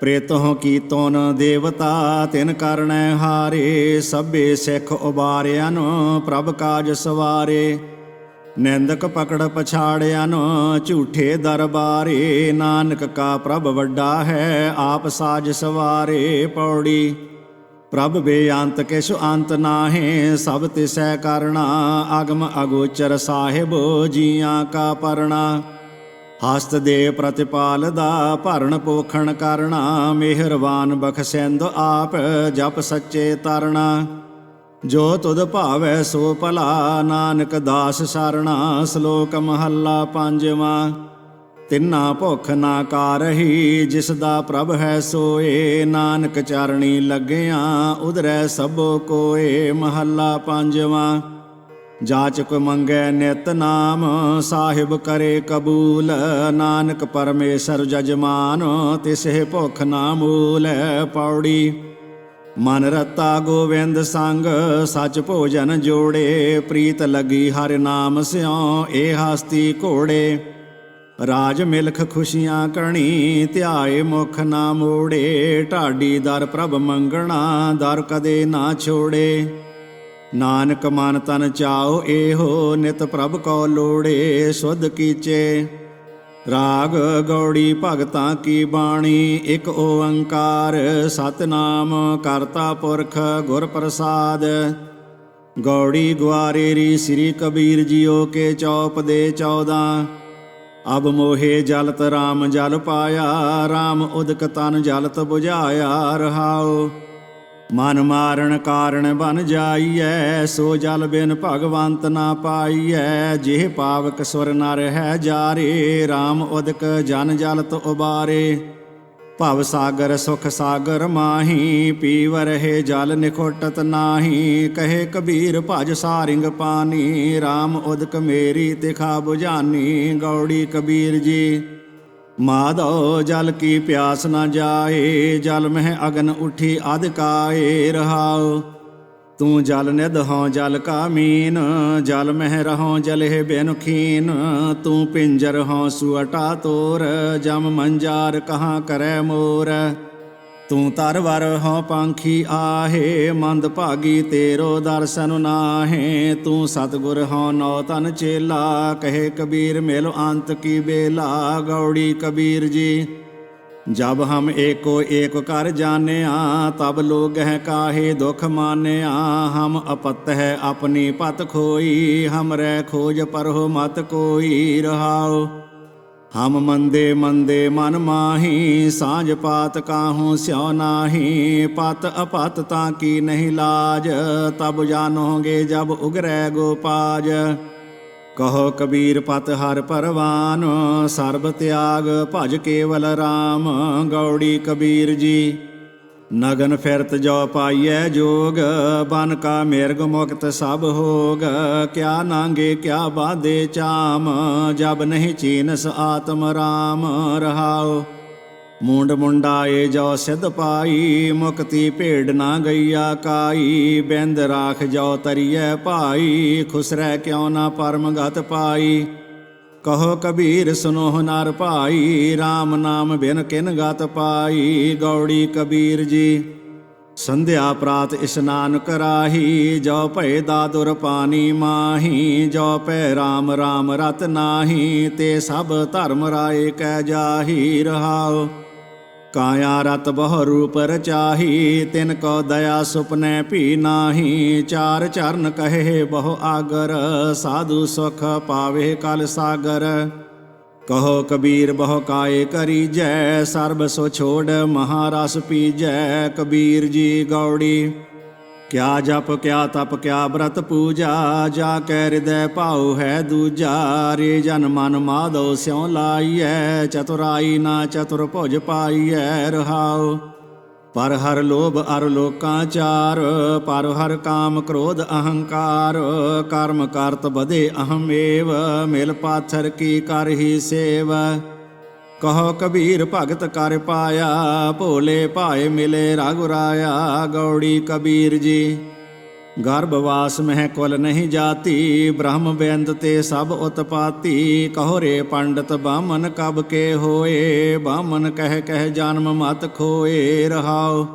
ਪ੍ਰੇਤੋਂ ਕੀਤੋਂ ਨ ਦੇਵਤਾ, ਤਿਨ ਕਰਨੈ ਹਾਰੇ। ਸਭੇ ਸਿੱਖ ਉਬਾਰਿਆਂ ਨੂੰ, ਪ੍ਰਭ ਕਾਜ ਸਵਾਰੇ। ਨਿੰਦਕ ਪਕੜ ਪਛਾੜਿਆਂ ਨੂੰ, ਝੂਠੇ ਦਰਬਾਰੇ। ਨਾਨਕ ਕਾ ਪ੍ਰਭ ਵੱਡਾ ਹੈ, ਆਪ ਸਾਜ ਸਵਾਰੇ। ਪੌੜੀ ਪ੍ਰਭ ਬੇਅੰਤ ਕਿਛੁ ਅੰਤ ਨਾਹੀਂ, ਸਭ ਤਿਸੈ ਕਰਣਾ। ਅਗਮ ਅਗੋਚਰ ਸਾਹਿਬ, ਜੀਆਂ ਕਾ ਪਰਣਾ। ਹਸਤ ਦੇ ਪ੍ਰਤਿਪਾਲ ਦਾ, ਭਰਨ ਪੋਖਣ ਕਰਣਾ। ਮਿਹਰਬਾਨ ਬਖਸ਼ਿੰਦ ਆਪ, ਜਪ ਸੱਚੇ ਤਰਣਾ। ਜੋ ਤੁਧ ਭਾਵੈ ਸੋ ਭਲਾ, ਨਾਨਕ ਦਾਸ ਸਰਣਾ। ਸ਼ਲੋਕ ਮਹੱਲਾ ਪੰਜਵਾਂ। ਤਿੰਨਾ ਭੁੱਖ ਨਾ ਕਾਰਹੀ, ਜਿਸ ਦਾ ਪ੍ਰਭ ਹੈ ਸੋਏ। ਨਾਨਕ ਚਰਣੀ ਲੱਗਿਆਂ, ਉਧਰੈ ਸਭੋ ਕੋਏ। ਮਹੱਲਾ ਪੰਜਵਾਂ। ਜਾਚਕ ਮੰਗੈ ਨਿਤ ਨਾਮ, ਸਾਹਿਬ ਕਰੇ ਕਬੂਲ। ਨਾਨਕ ਪਰਮੇਸ਼ਰ ਜਜਮਾਨ, ਤਿਸਹਿ ਭੁੱਖ ਨਾ ਮੂਲ। ਪੌੜੀ ਮਨ ਰਤਾ ਗੋਵਿੰਦ ਸੰਗ, ਸਚ ਭੋਜਨ ਜੋੜੇ। ਪ੍ਰੀਤ ਲਗੀ ਹਰਿ ਨਾਮ ਸਿਉ, ਇਹ ਹਸਤੀ ਘੋੜੇ। ਰਾਜ ਮਿਲਖ ਖੁਸ਼ੀਆਂ ਕਣੀ, ਧਿਆਏ ਮੁਖ ਨਾ ਮੋੜੇ। ਢਾਡੀ ਦਰ ਪ੍ਰਭ ਮੰਗਣਾ, ਦਰ ਕਦੇ ਨਾ ਛੋੜੇ। ਨਾਨਕ ਮਨ ਤਨ ਚਾਓ ਇਹੋ, ਨਿਤ ਪ੍ਰਭ ਕੋ ਲੋੜੇ। ਸੁਧ ਕੀਚੇ ਰਾਗ ਗੌੜੀ ਭਗਤਾਂ ਕੀ ਬਾਣੀ। ਇਕ ਓੰਕਾਰ ਸਤਿਨਾਮ, ਕਰਤਾ ਪੁਰਖ ਗੁਰ ਪ੍ਰਸਾਦ। ਗੌੜੀ ਗੁਆਰੇਰੀ ਸ੍ਰੀ ਕਬੀਰ ਜੀਓ ਕੇ ਚੌਪ ਦੇ 14। ਅਬ ਮੋਹੇ ਜਲਤ ਰਾਮ ਜਲ ਪਾਇਆ, ਰਾਮ ਉਦਕ ਤਨ ਜਲਤ ਬੁਝਾਇਆ। ਰਹਾਉ ਮਨ ਮਾਰਨ ਕਾਰਣ ਬਨ ਜਾਈਐ, ਸੋ ਜਲ ਬਿਨ ਭਗਵੰਤ ਨਾ ਪਾਈਐ। ਜਿਹ ਪਾਵਕ ਸੁਰ ਨਰ ਹੈ ਜਾਰੇ, ਰਾਮ ਉਦਕ ਜਨ ਜਲਤ ਉਬਾਰੇ। ਭਵ ਸਾਗਰ ਸੁਖ ਸਾਗਰ ਮਾਹੀ, ਪੀਵ ਰਹੇ ਜਲ ਨਿਖੋਟਤ ਨਾਹੀ। ਕਹੇ ਕਬੀਰ ਭਜ ਸਾਰਿੰਗ ਪਾਨੀ, ਰਾਮ ਉਦਕ ਮੇਰੀ ਤਿਖਾ ਬੁਝਾਨੀ। ਗੌੜੀ ਕਬੀਰ ਜੀ ਮਾਧੋ ਜਲ ਕੀ ਪਿਆਸ ਨਾ ਜਾਏ, ਜਲ ਮਹਿ ਅਗਨ ਉਠੀ ਅਧਿਕਾਏ। ਰਹਾਉ ਤੂੰ ਜਲ ਨਿਧ ਹੋਂ ਜਲ ਕਾ ਮੀਨ, ਜਲ ਮਹਿ ਰਹੋਂ ਜਲਹਿ ਬਿਨ ਖੀਨ। ਤੂੰ ਪਿੰਜਰ ਹੋਂ ਸੁਅਟਾ ਤੋਰ, ਜਮ ਮੰਜਾਰ ਕਹਾਂ ਕਰੈ ਮੋਰ। ਤੂੰ ਤਰਵਰ ਹੋਂ ਪੰਖੀ ਆਹੇ, ਮੰਦ ਭਾਗੀ ਤੇਰੋ ਦਰਸ਼ਨ ਨਾਹੇ। ਤੂੰ ਸਤਿਗੁਰ ਹੋਂ ਨੌ ਤਨ ਚੇਲਾ, ਕਹੇ ਕਬੀਰ ਮਿਲ ਅੰਤ ਕੀ ਬੇਲਾ। ਗੌੜੀ ਕਬੀਰ ਜੀ ਜਬ ਹਮ ਏਕੋ ਏਕ ਕਰ ਜਾਨਿਆ, ਤਬ ਲੋਗ ਹੈ ਕਾਹੇ ਦੁਖ ਮਾਨਿਆ। ਹਮ ਅਪਤ ਹੈ ਆਪਣੀ ਪਤ ਖੋਈ, ਹਮਰੇ ਖੋਜ ਪਰਹੁ ਮਤ ਕੋਈ। ਰਹਾਉ ਹਮ ਮੰਦੇ ਮੰਦੇ ਮਨ ਮਾਹੀ, ਸਾਂਝ ਪਾਤ ਕਾਹੂ ਸਿਉ ਨਾਹੀ। ਪਤ ਅਪਤ ਤਾਂ ਕੀ ਨਹੀਂ ਲਾਜ, ਤਬ ਜਾਨੋਗੇ ਜਬ ਉਗਰੈ ਗੋਪਾਜ। ਕਹੋ ਕਬੀਰ ਪਤ ਹਰ ਪਰਵਾਨ, ਸਰਬ ਤਿਆਗ ਭਜ ਕੇਵਲ ਰਾਮ। ਗੌੜੀ ਕਬੀਰ ਜੀ ਨਗਨ ਫਿਰਤ ਜੋ ਪਾਈਐ ਜੋਗ, ਬਨ ਕਾ ਮਿਰਗ ਮੁਕਤ ਸਭ ਹੋਗ। ਕਿਆ ਨਾਂਗੇ ਕਿਆ ਬਾਧੇ ਚਾਮ, ਜਬ ਨਹੀਂ ਚੀਨਸ ਆਤਮ ਰਾਮ। ਰਹਾਉ ਮੂੰਡ ਮੁੰਡਾਏ ਜੋ ਸਿਧ ਪਾਈ, ਮੁਕਤੀ ਭੇਡ ਨਾ ਗਈਆ ਕਾਈ। ਬਿੰਦ ਰਾਖ ਜੋ ਤਰੀਐ ਭਾਈ, ਖੁਸਰੈ ਕਿਉ ਨਾ ਪਰਮ ਗਤ ਪਾਈ। ਕਹੋ ਕਬੀਰ ਸੁਨੋ ਨਰ ਭਾਈ, RAM ਨਾਮ ਬਿਨ ਕਿਨ ਗਤ ਪਾਈ। ਗੌੜੀ ਕਬੀਰ ਜੀ ਸੰਧਿਆ ਪ੍ਰਾਤ ਇਸ਼ਨਾਨ ਕਰਾਹੀ, ਜੋ ਭਏ ਦਾਦੁਰ ਪਾਣੀ ਮਾਹੀ। ਜੋ ਪੈ ਰਾਮ ਰਾਮ ਰਤ ਨਾਹੀ, ਤੇ ਸਭ ਧਰਮ ਰਾਏ ਕੈ ਜਾਹੀ। ਰਹਾਉ ਕਾਇਆ ਰਤ ਬਹੁ ਰੂਪ ਰਚਾਹੀ, ਤਿਨ ਕੋ ਦਇਆ ਸੁਪਨੈ ਭੀ ਨਾਹੀ। ਚਾਰ ਚਰਨ ਕਹੇ ਬਹੁ ਆਗਰ, ਸਾਧੂ ਸੁਖ ਪਾਵੇ ਕਲ ਸਾਗਰ। ਕਹੋ ਕਬੀਰ ਬਹੁ ਕਾਏ ਕਰੀਜੈ, ਸਰਬ ਸੋ ਛੋੜ ਮਹਾਰਸ ਪੀਜੈ। ਕਬੀਰ ਜੀ ਗੌੜੀ ਕਿਆ ਜਪ ਕਿਆ ਤਪ ਕਿਆ ਬ੍ਰਤ ਪੂਜਾ, ਜਾ ਕੈ ਹਿਰਦੈ ਭਾਉ ਹੈ ਦੂਜਾ। ਰੇ ਜਨ ਮਨ ਮਾਧੋ ਸਿਉ ਲਾਈਐ, ਚਤੁਰਾਈ ਨਾ ਚਤੁਰ ਭੁਜ ਪਾਈਐ। ਰਹਾਉ ਪਰ ਹਰ ਲੋਭ ਅਰ ਲੋਕਾਂ ਚਾਰ, ਪਰ ਹਰ ਕਾਮ ਕ੍ਰੋਧ ਅਹੰਕਾਰ। ਕਰਮ ਕਰਤ ਬਧੇ ਅਹਮੇਵ, ਮਿਲ ਪਾਥਰ ਕੀ ਕਰਹੀ ਸੇਵ। ਕਹੋ ਕਬੀਰ ਭਗਤ ਕਰ ਪਾਇਆ, ਭੋਲੇ ਭਾਏ ਮਿਲੇ ਰਘੁਰਾਇਆ। ਗੌੜੀ ਕਬੀਰ ਜੀ ਗਰਭਵਾਸ ਮਹਿ ਕੁਲ ਨਹੀਂ ਜਾਤੀ, ਬ੍ਰਹਮ ਬਿੰਦ ਤੇ ਸਭ ਉਤਪਾਤੀ। ਕਹੋ ਰੇ ਪੰਡਤ ਬਾਮਨ ਕਬ ਕੇ ਹੋਏ, ਬਾਮਨ ਕਹਿ ਕਹਿ ਜਨਮ ਮਤ ਖੋਏ। ਰਹਾਉ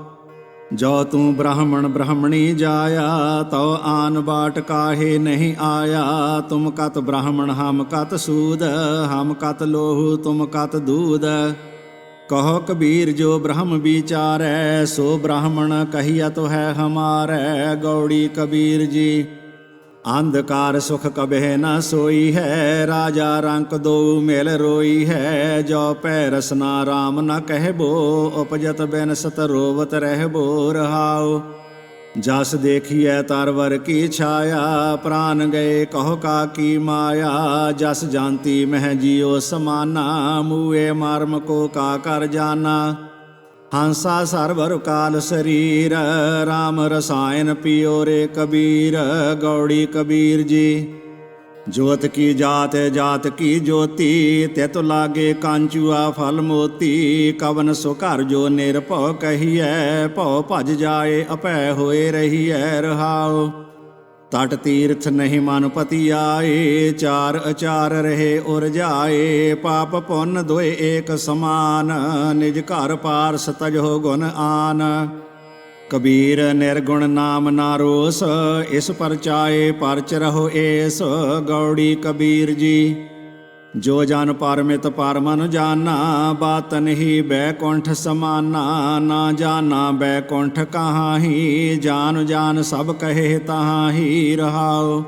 ਜੋ ਤੂੰ ਬ੍ਰਾਹਮਣ ਬ੍ਰਾਹਮਣੀ ਜਾਇਆ, ਤਉ ਆਨ ਬਾਟ ਕਾਹੇ ਨਹੀਂ ਆਇਆ। ਤੁਮ ਕਤ ਬ੍ਰਾਹਮਣ ਹਮ ਕਤ ਸੂਦ, ਹਮ ਕਤ ਲੋਹੂ ਤੁਮ ਕਤ ਦੂਧ। ਕਹੋ ਕਬੀਰ ਜੋ ਬ੍ਰਹਮ ਵਿਚਾਰੈ, ਸੋ ਬ੍ਰਾਹਮਣ ਕਹੀਅਤ ਹੈ ਹਮਾਰੈ। ਗੌੜੀ ਕਬੀਰ ਜੀ ਅੰਧਕਾਰ ਸੁਖ ਕਬਹਿ ਨ ਸੋਈ ਹੈ, ਰਾਜਾ ਰੰਕ ਦੋ ਮਿਲ ਰੋਈ ਹੈ। ਜੋ ਪੈ ਰਸਨਾ ਰਾਮ ਨ ਕਹਿਬੋ, ਉਪਜਤ ਬਿਨਸਤ ਰੋਵਤ ਰਹਿਬੋ। ਰਹਾਉ ਜਸ ਦੇਖੀਐ ਤਰਵਰ ਕੀ ਛਾਇਆ, ਪ੍ਰਾਨ ਗਏ ਕਹੋ ਕਾ ਕੀ ਮਾਇਆ। ਜਸ ਜਾਨਤੀ ਮਹਿ ਜੀਉ ਸਮਾਨਾ, ਮੂਏ ਮਰਮ ਕੋ ਕਾ ਕਰ ਜਾਨਾ। ਹੰਸਾ ਸਰਵਰ ਕਾਲ ਸਰੀਰ, ਰਾਮ ਰਸਾਇਨ ਪਿਓ ਰੇ ਕਬੀਰ। ਗੌੜੀ ਕਬੀਰ ਜੀ ਜੋਤ ਕੀ ਜਾਤ ਜਾਤ ਕੀ ਜੋਤੀ, ਤਿਤ ਲਾਗੇ ਕਾਂਚੂਆ ਫਲ ਮੋਤੀ। ਕਵਨ ਸੋ ਘਰ ਜੋ ਨਿਰਭਉ ਕਹੀਐ, ਭਉ ਭਜ ਜਾਏ ਅਭੈ ਹੋਏ ਰਹੀਐ। ਰਹਾਉ ਤਟ ਤੀਰਥ ਨਹੀਂ ਮਨ ਪਤੀ ਆਏ, ਚਾਰ ਅਚਾਰ ਰਹੇ ਉਰਜਾਏ। ਪਾਪ ਪੁੰਨ ਦੋਇ ਏਕ ਸਮਾਨ, ਨਿਜ ਘਰ ਪਾਰਸ ਤਜੋ ਗੁਣ ਆਨ। ਕਬੀਰ ਨਿਰਗੁਣ ਨਾਮ ਨਾ ਰੋਸ, ਇਸ ਪਰਚਾਏ ਪਰਚ ਰਹੋ ਏਸ। ਗੌੜੀ ਕਬੀਰ ਜੀ ਜੋ ਜਨ ਪਰਮਿਤ ਪਰਮਨ ਜਾਨਾ, ਬਾਤ ਨਹੀਂ ਬੈਕੁੰਠ ਸਮਾਨਾ। ਨਾ ਜਾਨਾ ਬੈਕੁੰਠ ਕਹਾਹੀ, ਜਾਨ ਜਾਨ ਸਭ ਕਹੇ ਤਹਾਹੀ। ਰਹਾਉ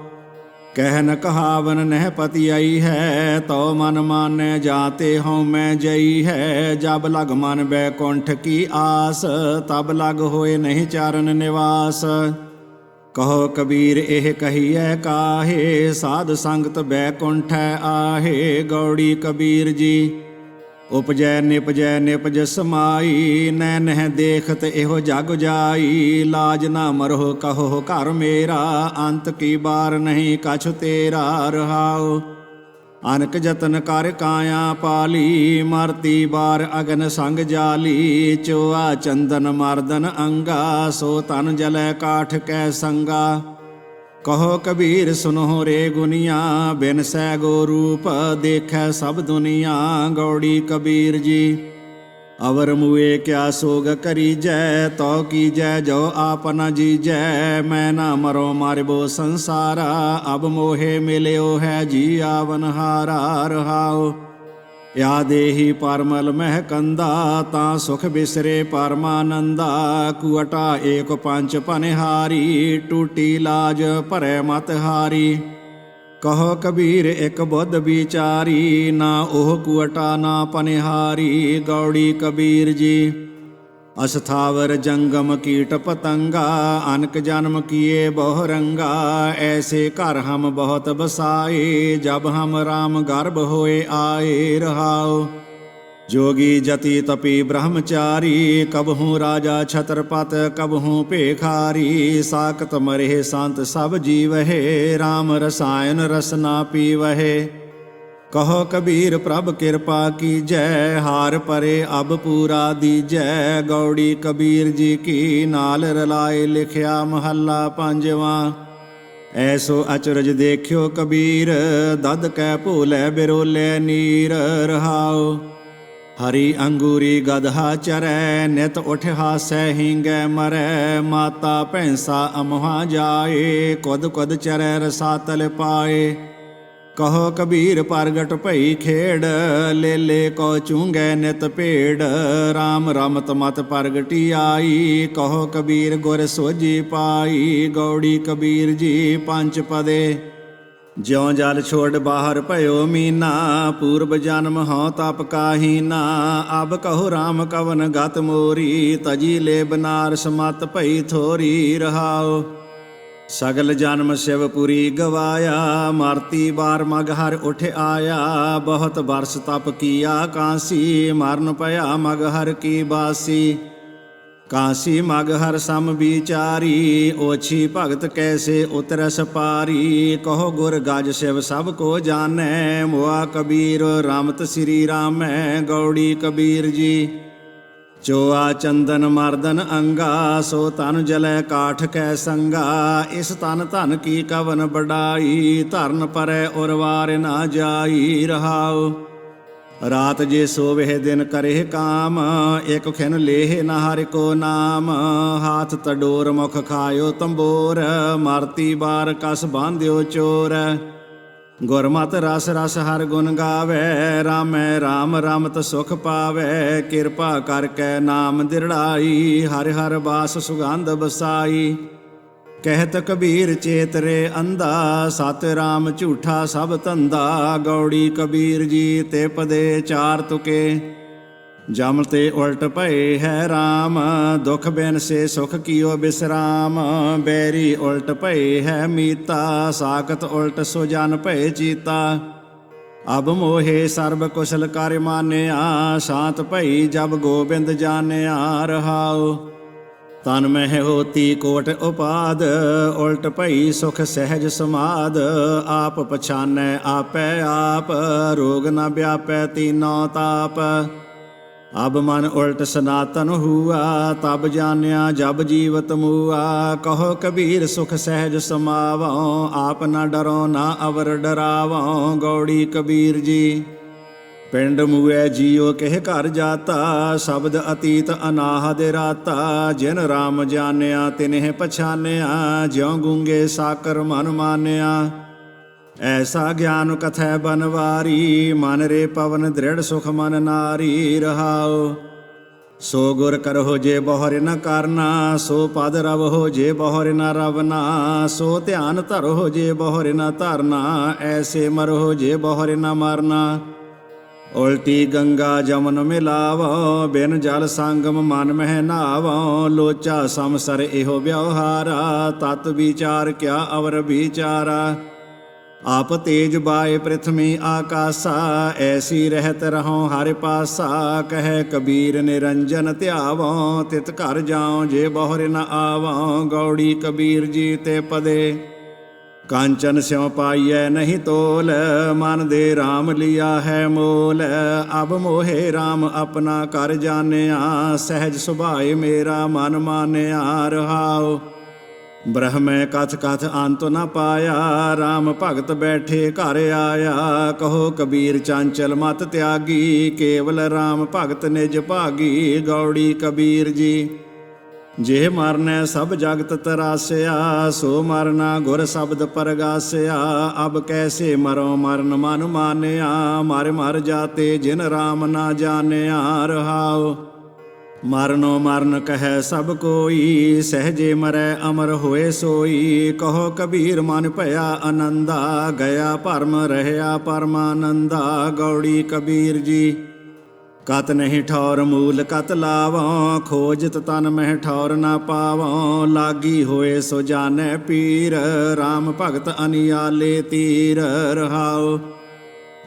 ਕਹਿਨ ਕਹਾਵਨ ਨਹਿ ਪਤੀ ਆਈ ਹੈ, ਤਉ ਮਨ ਮਾਨੈ ਜਾਤੇ ਹਉ ਮੈਂ ਜਈ ਹੈ। ਜਬ ਲਗ ਮਨ ਬੈਕੁੰਠ ਕੀ ਆਸ, ਤਬ ਲਗ ਹੋਏ ਨਹੀਂ ਚਾਰਨ ਨਿਵਾਸ। ਕਹੋ ਕਬੀਰ ਇਹ ਕਹੀਐ ਕਾਹੇ, ਸਾਧ ਸੰਗਤ ਬੈਕੁੰਠੈ ਆਹੇ। ਗੌੜੀ ਕਬੀਰ ਜੀ ਉਪਜੈ ਨਿਪਜੈ ਨਿਪਜ ਸਮਾਈ, ਨੈ ਨਹਿ ਦੇਖਤ ਇਹੋ ਜਗ ਜਾਈ। ਲਾਜ ਨਾ ਮਰੋ ਕਹੋ ਘਰ ਮੇਰਾ, ਅੰਤ ਕੀ ਬਾਰ ਨਹੀਂ ਕਛੁ ਤੇਰਾ। ਰਹਾਉ ਅਨਕ ਜਤਨ ਕਰ ਕਾਇਆ ਪਾਲੀ, ਮਰਤੀ ਬਾਰ ਅਗਨ ਸੰਗ ਜਾਲੀ। ਚੋਆ ਚੰਦਨ ਮਰਦਨ ਅੰਗਾ, ਸੋ ਤਨ ਜਲੈ ਕਾਠ ਕੈ ਸੰਗਾ। ਕਹੋ ਕਬੀਰ ਸੁਨੋ ਰੇ ਗੁਨੀਆ, ਬਿਨ ਸੈ ਗੋ ਰੂਪ ਦੇਖੈ ਸਭ ਦੁਨੀਆ। ਗੌੜੀ ਕਬੀਰ ਜੀ ਅਵਰ ਮੂਏ ਕਿਆ ਸੋਗ ਕਰੀਜੈ, ਤਉ ਕੀਜੈ ਜੋ ਆਪ ਨ ਜੀਜੈ। ਮੈਂ ਨਾ ਮਰੋ ਮਾਰਿਬੋ ਸੰਸਾਰਾ, ਅਬ ਮੋਹੇ ਮਿਲਿਓ ਹੈ ਜੀ ਆਵਨ ਹਾਰਾ। ਰਹਾਉ ਯਾ ਦੇਹੀ ਪਰਮਲ ਮਹਿ ਕੰਦਾ, ਤਾਂ ਸੁਖ ਬਿਸਰੇ ਪਰਮਾਨੰਦਾ। ਕੁਅਟਾ ਏਕ ਪੰਚ ਪਨਿਹਾਰੀ, ਟੂਟੀ ਲਾਜ ਭਰੈ ਮਤ ਹਾਰੀ। ਕਹੋ ਕਬੀਰ ਇੱਕ ਬੁੱਧ ਵਿਚਾਰੀ, ਨਾ ਉਹ ਕੁਅਟਾ ਨਾ ਪਨਿਹਾਰੀ। ਗੌੜੀ ਕਬੀਰ ਜੀ ਅਸਥਾਵਰ ਜੰਗਮ ਕੀਟ ਪਤੰਗਾ, ਅਨਕ ਜਨਮ ਕੀਏ ਬਹੁ ਰੰਗਾ। ਐਸੇ ਘਰ ਹਮ ਬਹੁਤ ਬਸਾਏ, ਜਬ ਹਮ ਰਾਮ ਗਰਭ ਹੋਏ ਆਏ। ਰਹਾਉ जोगी जति तपी ब्रह्मचारी, कबहूँ राजा छत्रपत कबहूँ पेखारी। साकत मरे संत सब जीवहे, राम रसायन रसना पीवहे। कहो कबीर प्रभ कृपा की जय, हार परे अब पूरा दीजै। गौड़ी कबीर जी की नाल रलाए, लिखिया महला पंजवा। ऐसो अचरज देखियो कबीर, दद कै भूलै बिरोले नीर। रहाओ हरि अंगूरी गदहा चरै, नित उठ हासै हींगै मरै। माता भैंसा अमहा जाए, कुद कुद चरै रसातल पाए। कहो कबीर प्रगट भई खेड़, ले ले को चूंगै नित भेड़। राम रमत मत प्रगटी आई, कहो कबीर गुर सोझी पाई। गौड़ी कबीर जी पंच पदे, ज्यों जल छोड़ बाहर भयो मीना। पूर्व जन्म हों तप काहीना, अब कहो राम कवन गत मोरी। तजी ले बनारस मत भई थोरी रहाओ। सगल जन्म शिवपुरी गवाया, मारती बार मग हर उठ आया। बहुत बरस तप किया कांसी, मरन पया मग हर की बासी। कांसी मग हर सम विचारी, ओछी भगत कैसे उतरस पारी। कहो गुर गज शिव सब को जानै, मोआ कबीर रामत श्री रामै। गौड़ी कबीर जी चोआ चंदन मर्दन अंगा, सो तन जलै काठ कै संगा। इस तन धन की कवन बड़ाई, धरन परै उरवार ना जाई रहाओ। रात जे सोवे दिन करे काम, एक खिन लेह न हरि को नाम। हाथ तडोर मुख खायो तंबोर, मारती बार कस बांध्यो चोर। गुरमत रस रस हर गुण गावे, रामै राम रमत सुख पावे। किरपा करके नाम दिरड़ाई, हर हर बास सुगंध बसाई। कहत कबीर चेतरे अंधा, सत राम झूठा सब धंधा। गौड़ी कबीर जी ते पदे चार तुके, जम ते उल्ट भये है राम। दुख बिन से सुख कियो विश्राम, बैरी उल्ट भये है मीता। साकत उल्ट सुजन भये चीता। अब मोहे सर्ब कुशल कर मानिया, शांत भई जब गोबिंद जानिया रहाओ। तन मह होती कोट उपाद, उल्ट भई सुख सहज समाद। आप पछानै आपै आप, रोग न व्यापै तीनों ताप। अब मन उल्ट सनातन हुआ, तब जानिया जब जीवत मुआ। कहो कबीर सुख सहज समावों, आप न डरो न अवर डरावों। गौड़ी कबीर जी पिंड मुए जियो कह घर जाता, शब्द अतीत अनाहद राता। जिन राम जानिया तिन्ह पछानिया, ज्यों गूंगे साकर मन मानिया। ऐसा ज्ञान कथै बनवारी, मन रे पवन दृढ़ सुख मन नारी रहाओ। सो गुर करहो जे बहोर न करना, सो पद रवहो जे बहोर न रवना। सो ध्यान धरहो जे बहोर न धरना, ऐसे मरहो जे बहोर न मरना। उल्टी गंगा जमन मिलावो, बिन जल संगम मन मह नावो। लोचा समसर इहो व्यवहारा, तत् विचार क्या अवर विचारा। आप तेज बाय पृथ्वी आकाशा, ऐसी रहत रहो हर पासा। कह कबीर निरंजन ध्यावो, तित घर जाओ जे बहोर न आवो। गौड़ी कबीर जी ते पदे, कांचन स्यों पाइयै नहीं तोल, मन दे राम लिया है मोल। अब मोहे राम अपना कर जानिया, सहज सुभाए मेरा मन मानिया रहाओ। ब्रह्म कथ कथ अंत न पाया, राम भगत बैठे घर आया। कहो कबीर चंचल मत त्यागी, केवल राम भगत निज भागी। गौड़ी कबीर जी जे मरनै सब जगत तरासिया, सो मरना गुर शब्द परगासिया। अब कैसे मरो मरण मन मानिया, मर मर जाते जिन राम ना जानिया रहाओ। मरनो मरण कह सब कोई, सहजे मरै अमर होए सोई। कहो कबीर मन भया आनंदा, गया भरम रहया परमानंदा। गौड़ी कबीर जी कत नहीं ठौर मूल कत लावों, खोजत तन मह ठौर न पावों। लागी होए सो जानै पीर, राम भगत अनियाले तीर रहाओ।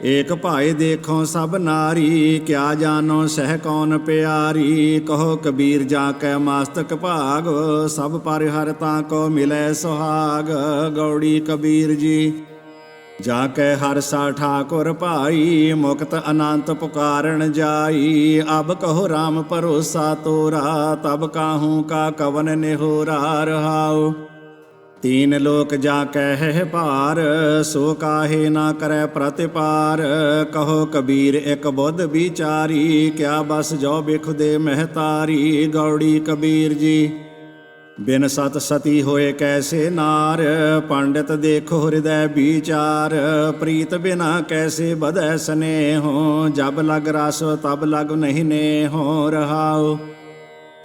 एक भाई देखो सब नारी, क्या जानो सह कौन प्यारी। कहो कबीर जाकै मास्तक भाग, सब पर हर ताको मिलै सुहाग। गौड़ी कबीर जी जाकै हर सा ठाकुर भाई, मुक्त अनंत पुकारन जाई। अब कहो राम भरोसा तोरा, तब काहू का कवन निहोरा रहाओ। तीन लोक जा कह पार, सो काहे ना करे प्रतिपार। कहो कबीर एक बुध विचारी, क्या बस जो बिखुदे महतारी। गौड़ी कबीर जी। बिन सत सती होए कैसे नार, पंडित देखो हृदय विचार। प्रीत बिना कैसे बधै स्नेहो, जब लग रस तब लग नहीं नेहो। रहाओ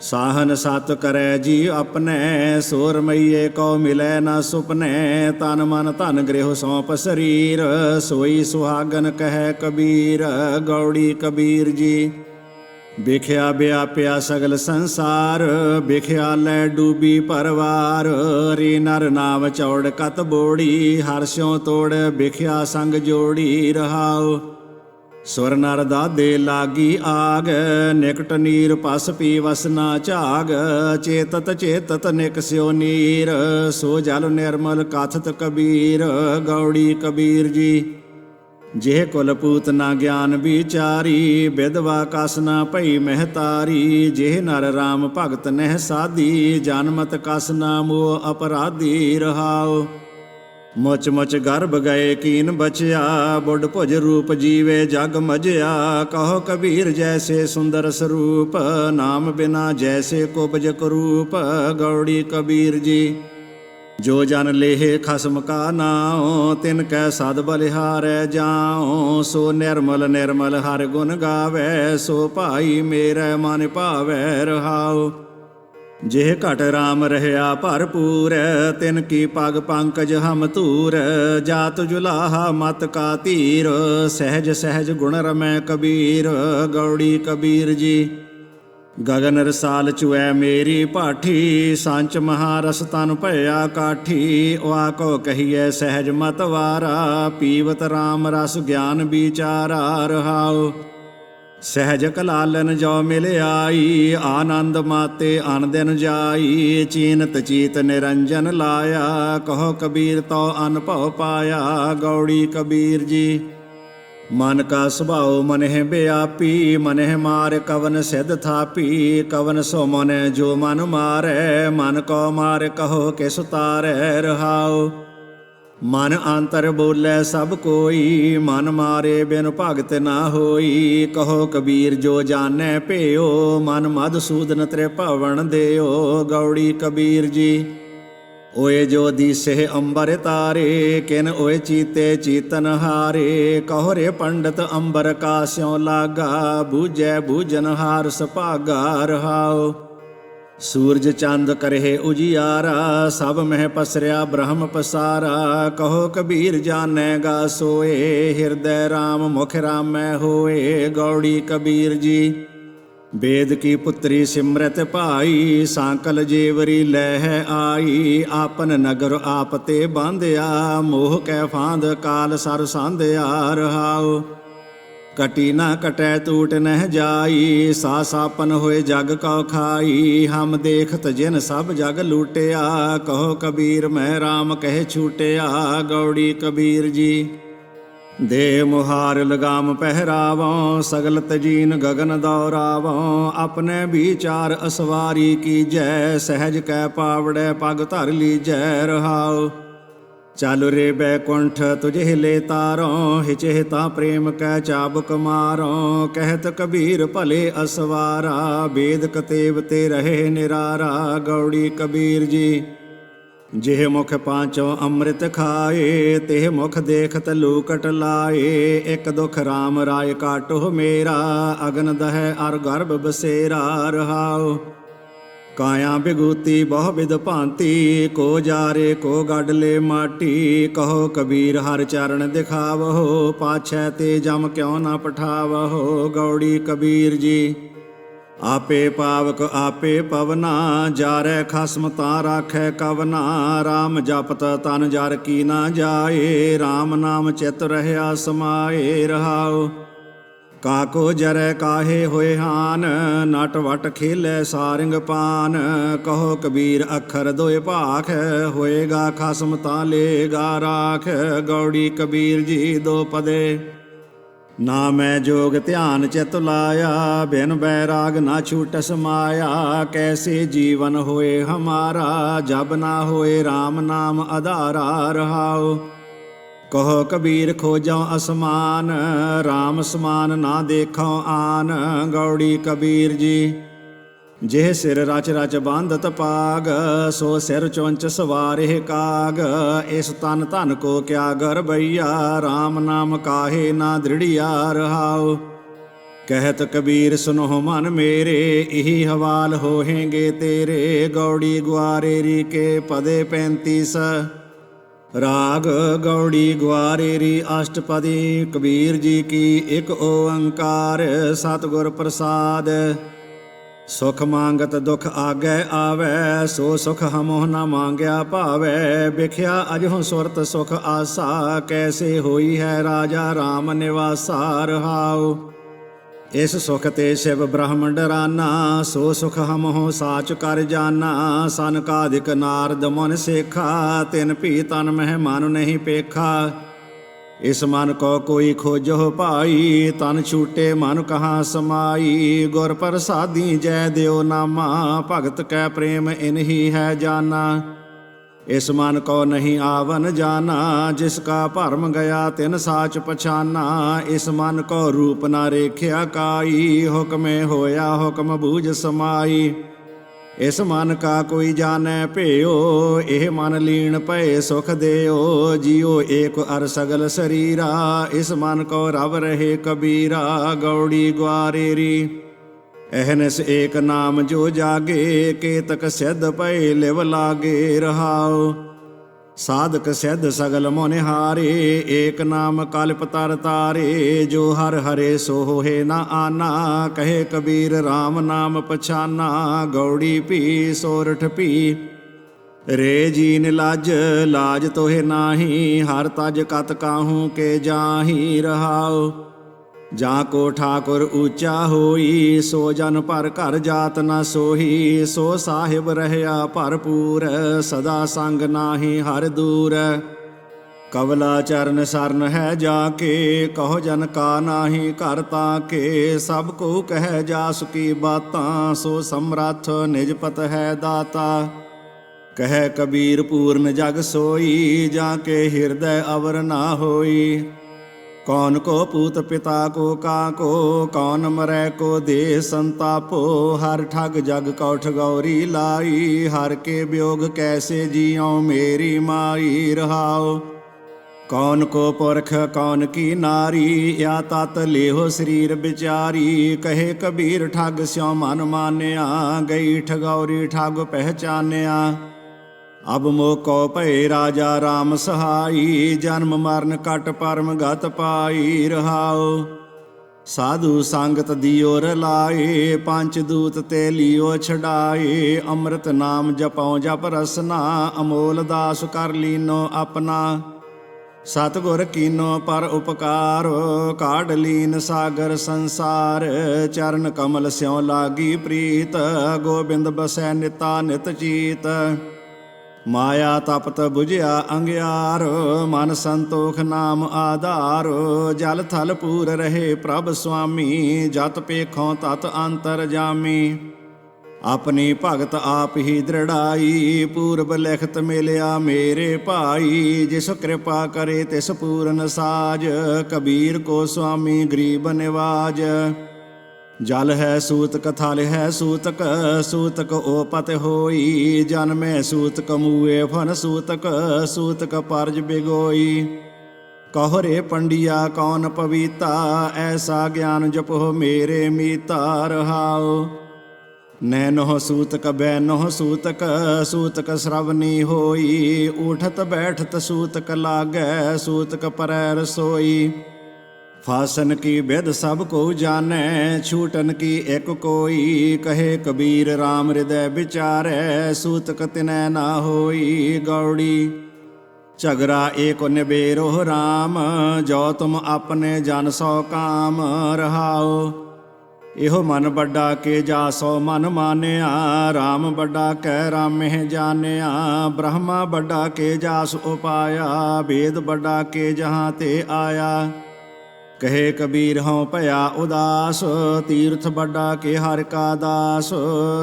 साहन सत करे जी अपने, सोर मैये को मिले न सुपने। तन मन धन गृह सौंप शरीर, सोई सुहागन कहे कबीर। गौड़ी कबीर जी। बिख्या व्याप्या सगल संसार, बिख्या लै डूबी परवार। रे नर नाम चौड़ कत बोड़ी, हर्ष्यों तोड़ बिख्या संग जोड़ी। रहाओ सुर नर दादे लागी आग, निकट नीर पस पीवस ना झाग। चेतत चेतत निकस्यो नीर, सो जल निर्मल कथत कबीर। गौड़ी कबीर जी। जेह कुल पूत ना ज्ञान विचारी, विधवा कस ना भई महतारी। जेह नर राम भगत नह साधी, जनमत कस ना मोह अपराधी। रहाओ मुच मुच गर्भ गए कीन बचिया, बुढ़ भुज रूप जीवे जग मजिया। कहो कबीर जैसे सुंदर स्वरूप, नाम बिना जैसे कुबज कुरूप। गौड़ी कबीर जी। जो जन लेहे खसम का नाओ, तिनकै सद बलिहारै जाओ। सो निर्मल निर्मल हर गुण गावै, सो भाई मेरे मन भावै। रहाओ जेह घट राम रहया भरपूर, तिन की पग पंकज हम धूर। जात जुलाहा मत का धीर, सहज सहज गुण रमै कबीर। गौड़ी कबीर जी। गगन रसाल चुऐ मेरी पाठी, सांच महारस तन भया काठी। वा को कहिए सहज मत वारा, पीवत राम रस ज्ञान विचारा। रहाओ सहज कलालन जो मिल आई, आनंद माते अन दिन जाई। चीनत चीत निरंजन लाया, कहो कबीर तो अनभव पाया। गौड़ी कबीर जी। मन का स्वभाव मनह व्यापी, मनह मार कवन सिद्ध थापी। कवन सो मन जो मन मारै, मन को मार कहो किस तारै। रहाओ मन अंतर बोले सब कोई, मन मारे बिन भगत ना होई। कहो कबीर जो जाने पेयो, मन मधुसूदन त्रिभुवन देयो। गौड़ी कबीर जी। ओए जो दिसे अंबर तारे, किन ओए चीते चीतन हारे। कहो रे पंडित अंबर का स्यों लागा, बूझै बूझन हार सभागा। रहाओ सूरज चंद करहे उजियारा, सब मह पसरिया ब्रह्म पसारा। कहो कबीर जानेगा सोए, हृदय राम मुख रामै होए। गौड़ी कबीर जी। वेद की पुत्री सिमरत पाई, सांकल जेवरी लह आई। आपन नगर आप ते बांधिया, मोह कै फांद काल सर सांधिया। रहाओ कटी ना कटै टूट नह जाई, सा सापन होए जग कौ खाई। हम देखत जिन सब जग लूटिया, कहो कबीर मैं राम कह छूटिया। गौड़ी कबीर जी। देह मुहार लगाम पहरावों, सगल तजीन गगन दौरावों। अपने विचार असवारी कीजै, सहज कै पावड़े पग धर लीजै। रहाओ चल रे बैकुंठ तुझे ले तारों, हिचहिता प्रेम कै चाबुक मारों। कहत कबीर भले असवारा, वेद कतेव ते रहे निरारा। गौड़ी कबीर जी। जेह मुख पांचों अमृत खाए, तेह मुख देखत लूकट लाए। एक दुख राम राय काटो मेरा, अगन दह अर गर्भ बसेरा। रहाओ काया विभूति बहु विध भांति, को जारे को गडले माटी। कहो कबीर हर चरण दिखावहो, पाछै ते जम क्यों न पठावहो। गौड़ी कबीर जी। आपे पावक आपे पवना, जारै खसम ता राखै कवना। राम जपत तन जर की ना जाए, राम नाम चित रहया समाए। रहाओ काको जरै काहे होए हान, नट वट खेलै सारंग पान। कहो कबीर अखर दोए भाख, होएगा खसम ता लेगा राख। गौड़ी कबीर जी। दो पदे ना मैं जोग ध्यान चित लाया, बिन बैराग ना छूटस माया। कैसे जीवन होए हमारा, जब ना होए राम नाम आधारा। रहाओ कहो कबीर खोजो असमान, राम समान ना देखो आन। गौड़ी कबीर जी जेह सिर रच रच बांधत पाग, सो सिर चुंच सवारे काग। इस तन धन को क्या गरबैया, राम नाम काहे ना दृढ़िया। रहाओ कहत कबीर सुनो मन मेरे, यही हवाल होहेंगे तेरे। गौड़ी ग्वारेरी के पदे 35। राग गौड़ी ग्वारेरी अष्टपदी। कबीर जी की एक ओंकार, सतगुर प्रसाद। सुख मांगत दुख आगे आवे, सो सुख हमोह न मांग्या पावे। बिख्या अजहो सुरत सुख आसा, कैसे होई है राजा राम निवासा। रहाओ इस सुख ते शिव ब्रह्म डराना, सो सुख हमहो साच कर जाना। सनकादिक नारद मुन सेखा, तिन भी तन मह मन नहीं पेखा। इस मन को कोई खोजो पाई, तन छूटे मन कहाँ समाई। गुर प्रसादी जय देव नामा, भगत कै प्रेम इनही है जाना। इस मन को नहीं आवन जाना, जिसका भरम गया तिन साच पछाना। इस मन को रूप ना रेख्या काई, हुक्मे होया हुक्म बूझ समाई। इस मन का कोई जाने भयो, एह मन लीन भय सुख देओ। जियो एक अर सगल शरीरा, इस मन को रव रहे कबीरा। गौड़ी ग्वारेरी अहनस एक नाम जो जागे, केतक सिद्ध भय लिव लागे। रहाओ साधक सिद्ध सगल मोनिहारे, एक नाम कल्प तर तारे। जो हर हरे सो होए ना आना, कहे कबीर राम नाम पछाना। गौड़ी पी सोरठ पी रे जीन लाज, लाज तोहे नाही। हर तज कत काहू के जाही। रहाओ जाको ठाकुर ऊंचा होई, सो जन पर घर जात न सोही। सो साहिब रहया भरपूर, सदा संग नाही हर दूर। कवला चरण सरन है जाके, कहो जन का नाही घर ताके। सब को कह जास की बातां, सो समरथ निज पत है दाता। कह कबीर पूर्ण जग सोई, जाके हृदय अवर ना होई। कौन को पूत पिता को काको, कौन मरै को दे संतापो। हर ठग जग कौठ गौरी लाई, हर के वियोग कैसे जियो मेरी माई। रहाओ कौन को पुरख कौन की नारी, या तत लेहो शरीर बिचारी। कहे कबीर ठग स्यों मन मान्या, गई ठगौरी ठग पहचान्या। अब मोको भय राजा राम सहाई, जन्म मरण कट परम गत पाई। रहाओ साधु संगत दियो रलाए, पंच दूत ते लियो छड़ाए। अमृत नाम जपौ जप रसना, अमोल दास कर लीनो अपना। सतगुर कीनो पर उपकार, काढ़ लीन सागर संसार। चरण कमल स्यों लागी प्रीत, गोबिंद बसै निता नित चीत। माया तपत बुझिया अंगियार, मन संतोख नाम आधार। जल थल पूर रहे प्रभ स्वामी, जत पेखों तत अंतर जामी। अपनी भगत आप ही दृढ़ाई, पूर्व लिखत मिलिया मेरे भाई। जिस कृपा करे तिस पूरन साज, कबीर को स्वामी गरीब निवाज। जल है सूतक थल है सूतक, सूतक ओपत होई। जन्मे सूतक मुए फन सूतक, सूतक परज बिगोई। कहो रे पंडिया कौन पवीता, ऐसा ज्ञान जपो मेरे मीता। रहाओ नैनो सूतक बैनो सूतक, सूतक श्रवणी होई। उठत बैठत सूतक लागै, सूतक परै रसोई। फासन की विध सब को जानै, छूटन की एक कोई। कहे कबीर राम हृदय विचारै, सूतक तिनै ना होई। गौड़ी झगड़ा एक निबेरो राम, जो तुम अपने जन सौ काम। रहाओ इहो मन बड़ा के जा सौ मन मानिया, राम बड़ा कै रामे जानिया। ब्रह्मा बड़ा के जास उपाया, वेद बड़ा के जहाँ ते आया। ਕਹੇ ਕਬੀਰ ਹਉ ਭਇਆ ਉਦਾਸ, ਤੀਰਥ ਵੱਡਾ ਕੇ ਹਰਿ ਕਾ ਦਾਸ।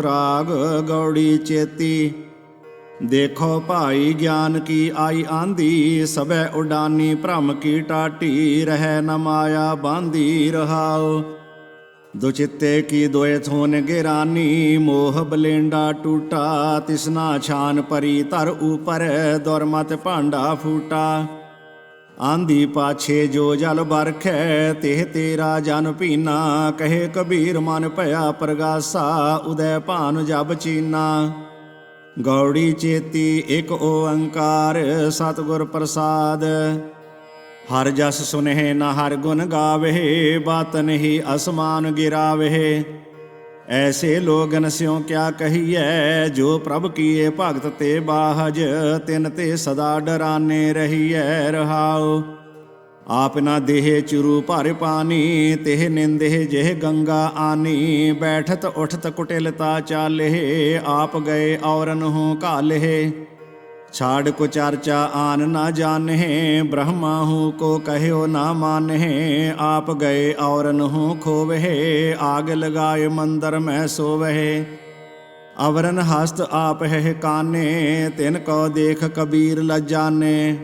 ਰਾਗ ਗੌੜੀ ਚੇਤੀ। ਦੇਖੋ ਭਾਈ ਗਿਆਨ ਕੀ ਆਈ ਆਂਦੀ, ਸਭੈ ਉਡਾਨੀ ਭ੍ਰਮ ਕੀ ਟਾਟੀ। ਰਹਿ ਨ ਮਾਇਆ ਬਾਂਧੀ ਰਹਾਉ, ਦੁਚਿੱਤੇ ਕੀ ਦੋਇ ਥੋਨ ਗਿਰਾਨੀ। ਮੋਹ ਬਲੇਂਡਾ ਟੂਟਾ, ਤਿਸਨਾ ਛਾਨ ਪਰੀ ਧਰ ਊਪਰ। ਦੁਰਮਤ ਭਾਂਡਾ ਫੂਟਾ, ਆਂਦੀ ਪਾਛੇ ਜੋ ਜਲ ਬਰਖੈ। ਤਿਹ ਤੇਰਾ ਜਨ ਪੀਨਾ, ਕਹੇ ਕਬੀਰ ਮਨ ਭਇਆ ਪ੍ਰਗਾਸਾ। ਉਦੈ ਭਾਨ ਜਬ ਚੀਨਾ। ਗੌੜੀ ਚੇਤੀ ਇਕ ਓੰਕਾਰ, ਸਤਿਗੁਰ ਪ੍ਰਸਾਦ। ਹਰ ਜਸ ਸੁਨਹਿ ਨ ਹਰ ਗੁਣ ਗਾਵਹਿ, ਬਾਤ ਨਹੀਂ ਅਸਮਾਨ ਗਿਰਾਵਹਿ। ਐਸੇ ਲੋਗਨ ਸਿਉ ਕਿਆ ਕਹੀਐ, ਜੋ ਪ੍ਰਭ ਕੀਏ ਭਗਤ ਤੇ ਬਾਹਜ। ਤਿਨ ਤੇ ਸਦਾ ਡਰਾਨੇ ਰਹੀਐ ਰਹਾਉ। ਆਪ ਨਾ ਦੇਹ ਚੁਰੂ ਭਰ ਪਾਨੀ, ਤਿਹ ਨਿੰਦਹਿ ਜਿਹ ਗੰਗਾ ਆਨੀ। ਬੈਠਤ ਉਠਤ ਕੁਟਿਲਤਾ ਚਾਲਿਹ, ਆਪ ਗਏ ਔਰਨ ਹੂੰ ਘਾਲਿਹ। ਛਾੜ ਕੋ ਚਰਚਾ ਆਨ ਨਾ ਜਾਨਹਿ, ਬ੍ਰਹਮਾ ਹੂੰ ਕੋ ਕਹਿਓ ਨਾ ਮਾਨਹਿ। ਆਪ ਗਏ ਔਰਨ ਹੂੰ ਖੋਵਹਿ, ਆਗ ਲਗਾਏ ਮੰਦਰ ਮੈਂ ਸੋਵਹਿ। ਅਵਰਨ ਹਸਤ ਆਪ ਹੈ ਕਾਨੇ, ਤਿਨ ਕੋ ਦੇਖ ਕਬੀਰ ਲਜਾਨੇ।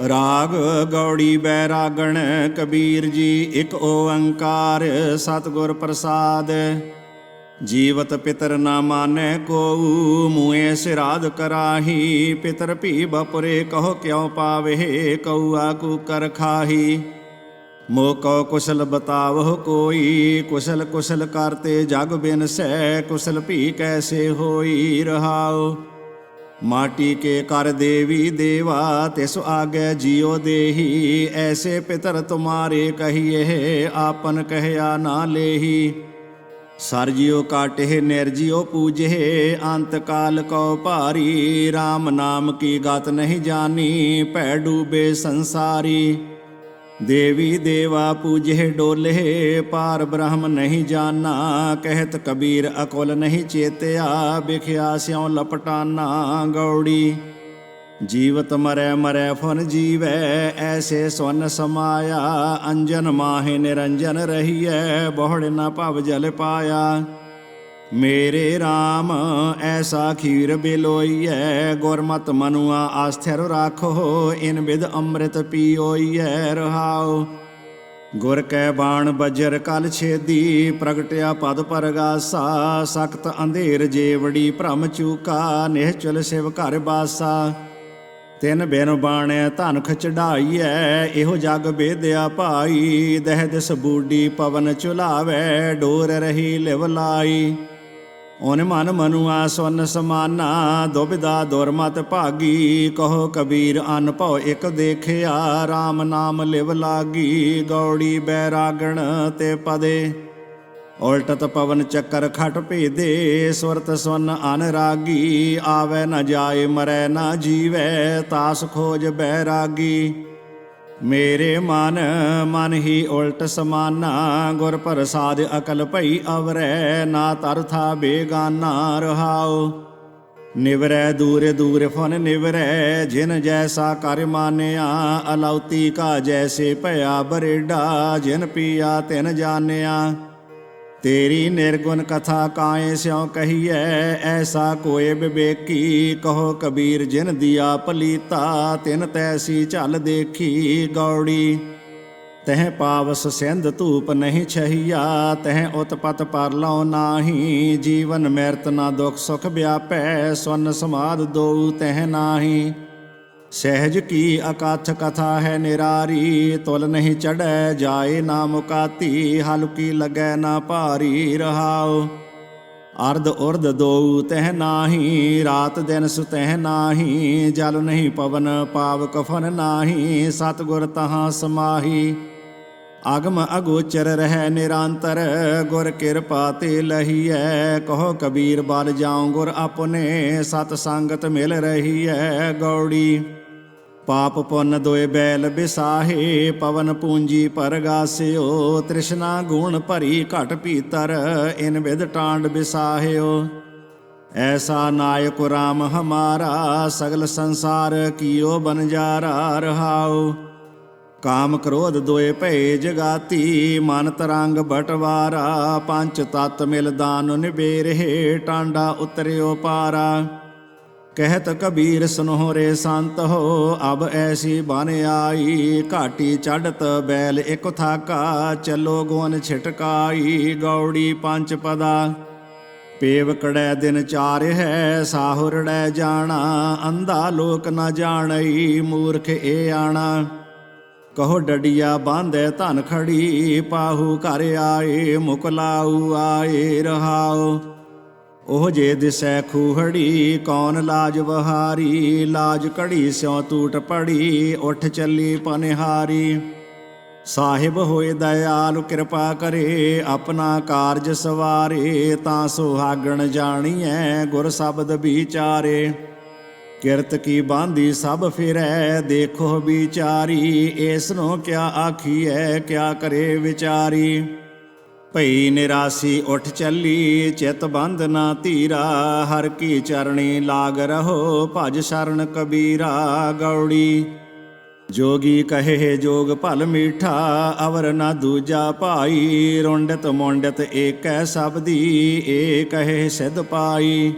ਰਾਗ ਗੌੜੀ ਬੈਰਾਗਣ। ਕਬੀਰ ਜੀ ਇਕ ਓੰਕਾਰ, ਸਤਿਗੁਰ ਪ੍ਰਸਾਦ। ਜੀਵਤ ਪਿਤਰ ਨਾ ਮਾਨੈ ਕੋਊ, ਮੂਏ ਸਿਰਾਧ ਕਰਾਹੀ। ਪਿਤਰ ਭੀ ਬਪੁਰੇ ਕਹੋ ਕਿਉ ਪਾਵਹਿ, ਕਊਆ ਕੂਕਰ ਖਾਹੀ। ਮੋ ਕਉ ਕੁਸ਼ਲ ਬਤਾਵਹੁ ਕੋਈ, ਕੁਸ਼ਲ ਕੁਸ਼ਲ ਕਰਤੇ ਜਗ ਬਿਨਸੈ। ਕੁਸ਼ਲ ਭੀ ਕੈਸੇ ਹੋਈ ਰਹਾਉ। ਮਾਟੀ ਕੇ ਕਰ ਦੇਵੀ ਦੇਵਾ, ਤਿਸ ਆਗੈ ਜੀਉ ਦੇਹੀ। ਐਸੇ ਪਿਤਰ ਤੁਮਾਰੇ ਕਹੀਏ, ਆਪਨ ਕਹਿਆ ਨਾ ਲੇਹੀ। ਸਰ ਜਿਉ ਕਾਟਹਿ ਨਿਰਜਿਉ ਪੂਜਹਿ, ਅੰਤ ਕਾਲ ਕਉ ਭਾਰੀ। ਰਾਮ ਨਾਮ ਕੀ ਗਤ ਨਹੀਂ ਜਾਨੀ, ਭੈ ਡੂਬੇ ਸੰਸਾਰੀ। ਦੇਵੀ ਦੇਵਾ ਪੂਜਹਿ ਡੋਲਹਿ, ਪਾਰ ਬ੍ਰਹਮ ਨਹੀਂ ਜਾਨਾ। ਕਹਿਤ ਕਬੀਰ ਅਕੁਲ ਨਹੀਂ ਚੇਤਿਆ, ਬਿਖਿਆ ਸਿਉ ਲਪਟਾਨਾ। ਗੌੜੀ ਜੀਵਤ ਮਰੈ ਮਰੈ ਫੁਨ ਜੀਵੈ, ਐਸੇ ਸੁਨ ਸਮਾਇਆ। ਅੰਜਨ ਮਾਹਿ ਨਿਰੰਜਨ ਰਹੀਐ, ਬਹੁੜ ਨ ਭਵ ਜਲ ਪਾਇਆ। ਮੇਰੇ RAM ਐਸਾ ਖੀਰ ਬਿਲੋਈਐ, ਗੁਰਮਤਿ ਮਨੁਆ ਆਸਥਿਰ ਰਾਖੋ। ਇਨ ਬਿਦ ਅੰਮ੍ਰਿਤ ਪੀਓਈਐ ਰਹਾਉ। ਗੁਰ ਕੈ ਬਾਣ ਬਜਰ ਕਲ ਛੇਦੀ, ਪ੍ਰਗਟਿਆ ਪਦ ਪਰਗਾਸਾ। ਸਖਤ ਅੰਧੇਰ ਜੇਵੜੀ ਭ੍ਰਮ ਚੂਕਾ, ਨਿਹਚਲ ਸਿਵ ਘਰ ਬਾਸਾ। ਤਿਨ ਬਿਨ ਬਾਣੈ ਧਨਖ ਚੜਾਈਐ, ਇਹੋ ਜਗ ਬੇਦਿਆ ਭਾਈ। ਦਹਿ ਦਿਸ ਬੂਡੀ ਪਵਨ ਚੁਲਾਵੈ, ਡੋਰ ਰਹੀ ਲਿਵ ਲਾਈ। ਓਨ ਮਨ ਮਨੁਆ ਸੁਨ ਸਮਾਨਾ, ਦੁਬਿਧਾ ਦੁਰਮਤ ਭਾਗੀ। ਕਹੋ ਕਬੀਰ ਅਨ ਭਉ ਇਕ ਦੇਖਿਆ, RAM ਨਾਮ ਲਿਵ ਲਾਗੀ। ਗੌੜੀ ਬੈਰਾਗਣ ਤੇ ਪਦੇ। ਉਲਟਤ ਪਵਨ ਚੱਕਰ ਖਟ ਭੇਦੇ, ਸੁਰਤ ਸੁਨ ਅਨਰਾਗੀ। ਆਵੈ ਨ ਜਾਏ ਮਰੈ ਨ ਜੀਵੈ, ਤਾਸ ਖੋਜ ਬੈਰਾਗੀ। ਮੇਰੇ ਮਨ ਮਨ ਹੀ ਉਲਟ ਸਮਾਨਾ, ਗੁਰ ਪ੍ਰਸਾਦਿ ਅਕਲ ਭਈ ਅਵਰੈ। ਨਾ ਤਰਥਾ ਬੇਗਾਨਾ ਰਹਾਉ। ਨਿਵਰੈ ਦੂਰ ਦੂਰ ਫੁਨ ਨਿਵਰੈ, ਜਿਨ ਜੈਸਾ ਕਰ ਮਾਨਿਆ। ਅਲੌਤੀ ਕਾ ਜੈਸੇ ਭਇਆ ਬਰੇਡਾ, ਜਿਨ ਪੀਆ ਤਿਨ ਜਾਣਿਆ। ਤੇਰੀ ਨਿਰਗੁਣ ਕਥਾ ਕਾਏ ਸਿਉ ਕਹੀਐ, ਐਸਾ ਕੋਇ ਵਿਵੇਕੀ। ਕਹੋ ਕਬੀਰ ਜਿਨ ਦਿਆ ਪਲੀਤਾ, ਤਿਨ ਤੈਸੀ ਝਲ ਦੇਖੀ। ਗੌੜੀ ਤਹਿ ਪਾਵਸ ਸਿੰਧ ਧੂਪ ਨਹੀਂ ਛਹੀਆ, ਤਹਿ ਉਤਪਤ ਪਰ ਲਉ ਨਾਹੀ। ਜੀਵਨ ਮਿਰਤ ਨਾ ਦੁਖ ਸੁਖ ਵਿਆਪੈ, ਸੁਨ ਸਮਾਧ ਦੋਊ ਤਹਿ ਨਾਹੀ। ਸਹਿਜ ਕੀ ਅਕਥ ਕਥਾ ਹੈ ਨਿਰਾਰੀ, ਤੁਲ ਨਹੀਂ ਚੜ੍ਹੈ ਜਾਏ ਨਾ ਮੁਕਾਤੀ। ਹਲਕੀ ਲੱਗੈ ਨਾ ਭਾਰੀ ਰਹਾਉ। ਅਰਧ ਉਰਧ ਦੋਊ ਤਹਿ ਨਾਹੀ, ਰਾਤ ਦਿਨ ਸੁਤਹਿ ਨਾਹੀ। ਜਲ ਨਹੀਂ ਪਵਨ ਪਾਵ ਕਫਨ ਨਾਹੀ, ਸਤਿਗੁਰ ਤਹਾਂ ਸਮਾਹੀ। ਅਗਮ ਅਗੋਚਰ ਰਹਿ ਨਿਰੰਤਰ, ਗੁਰ ਕਿਰਪਾ ਤੇ ਲਹੀਐ। ਕਹੋ ਕਬੀਰ ਬਲ ਜਾਉ ਗੁਰ ਆਪਣੇ, ਸਤ ਸੰਗਤ ਮਿਲ ਰਹੀਐ। ਗੌੜੀ ਪਾਪ ਪੁੰਨ ਦੋਇ ਬੈਲ ਬਿਸਾਹੇ, ਪਵਨ ਪੂੰਜੀ ਪਰਗਾਸਿਓ। ਤ੍ਰਿਸ਼ਨਾ ਗੁਣ ਭਰੀ ਘਟ ਭੀਤਰ, ਇਨ ਵਿਦ ਟਾਂਡ ਬਿਸਾਹਿਓ। ਐਸਾ ਨਾਇਕ RAM ਹਮਾਰਾ, ਸਗਲ ਸੰਸਾਰ ਕੀਓ ਬਨਜਾਰਾ ਰਹਾਉ। ਕਾਮ ਕ੍ਰੋਧ ਦੋਏ ਭਏ ਜਗਾਤੀ, ਮਨ ਤਰੰਗ ਬਟਵਾਰਾ। ਪੰਚ ਤਤ ਮਿਲ ਦਾਨ ਨਿਬੇਰੇ, ਟਾਂਡਾ ਉਤਰਿਓ ਪਾਰਾ। ਕਹਿਤ ਕਬੀਰ ਸੁਨੋ ਰੇ ਸੰਤ ਹੋ, ਅਬ ਐਸੀ ਬਨ ਆਈ। ਘਾਟੀ ਚੜ੍ਹਤ ਬੈਲ ਇਕ ਥਾਕਾ, ਚੱਲੋ ਗੁਣ ਛਿਟਕਾਈ। ਗੌੜੀ ਪੰਚ ਪਦਾ ਪੇਵ ਕੜੈ ਦਿਨ ਚਾਰ ਹੈ, ਸਾਹੁਰੜੈ ਜਾਣਾ। ਅੰਧਾ ਲੋਕ ਨ ਜਾਣਈ, ਮੂਰਖ ਏ ਆਣਾ। ਕਹੋ ਡਡੀਆ ਬਾਂਧੈ ਧਨ ਖੜੀ, ਪਾਹੂ ਘਰ ਆਏ ਮੁਕਲਾਊ ਆਏ ਰਹਾਓ। ਉਹ ਜੇ ਦਿਸੈ ਖੂਹੜੀ, ਕੌਣ ਲਾਜ ਬਹਾਰੀ। ਲਾਜ ਘੜੀ ਸਿਉ ਟੂਟ ਪੜੀ, ਉੱਠ ਚੱਲੀ ਪਨਿਹਾਰੀ। ਸਾਹਿਬ ਹੋਏ ਦਇਆਲ ਕਿਰਪਾ ਕਰੇ, ਆਪਣਾ ਕਾਰਜ ਸਵਾਰੇ। ਤਾਂ ਸੁਹਾਗਣ ਜਾਣੀਐ, ਗੁਰ ਸ਼ਬਦ ਵਿਚਾਰੇ। ਕਿਰਤ ਕੀ ਬਾਂਧੀ ਸਭ ਫਿਰੈ, ਦੇਖੋ ਵਿਚਾਰੀ। ਏਸਨੋ ਕਿਆ ਆਖੀਐ, ਕਿਆ ਕਰੇ ਵਿਚਾਰੀ। ਭਈ ਨਿਰਾਸੀ ਉੱਠ ਚੱਲੀ, ਚਿਤ ਬੰਧ ਨਾ ਧੀਰਾ। ਹਰ ਕੀ ਚਰਣੀ ਲਾਗ ਰਹੋ, ਭਜ ਸ਼ਰਨ ਕਬੀਰਾ। ਗੌੜੀ ਜੋਗੀ ਕਹੇ ਜੋਗ ਭਲ ਮੀਠਾ, ਅਵਰ ਨਾ ਦੂਜਾ ਭਾਈ। ਰੁੰਡਤ ਮੁੰਡਤ ਏਕੈ ਸਬਦੀ, ਏ ਕਹੇ ਸਿਧ ਪਾਈ।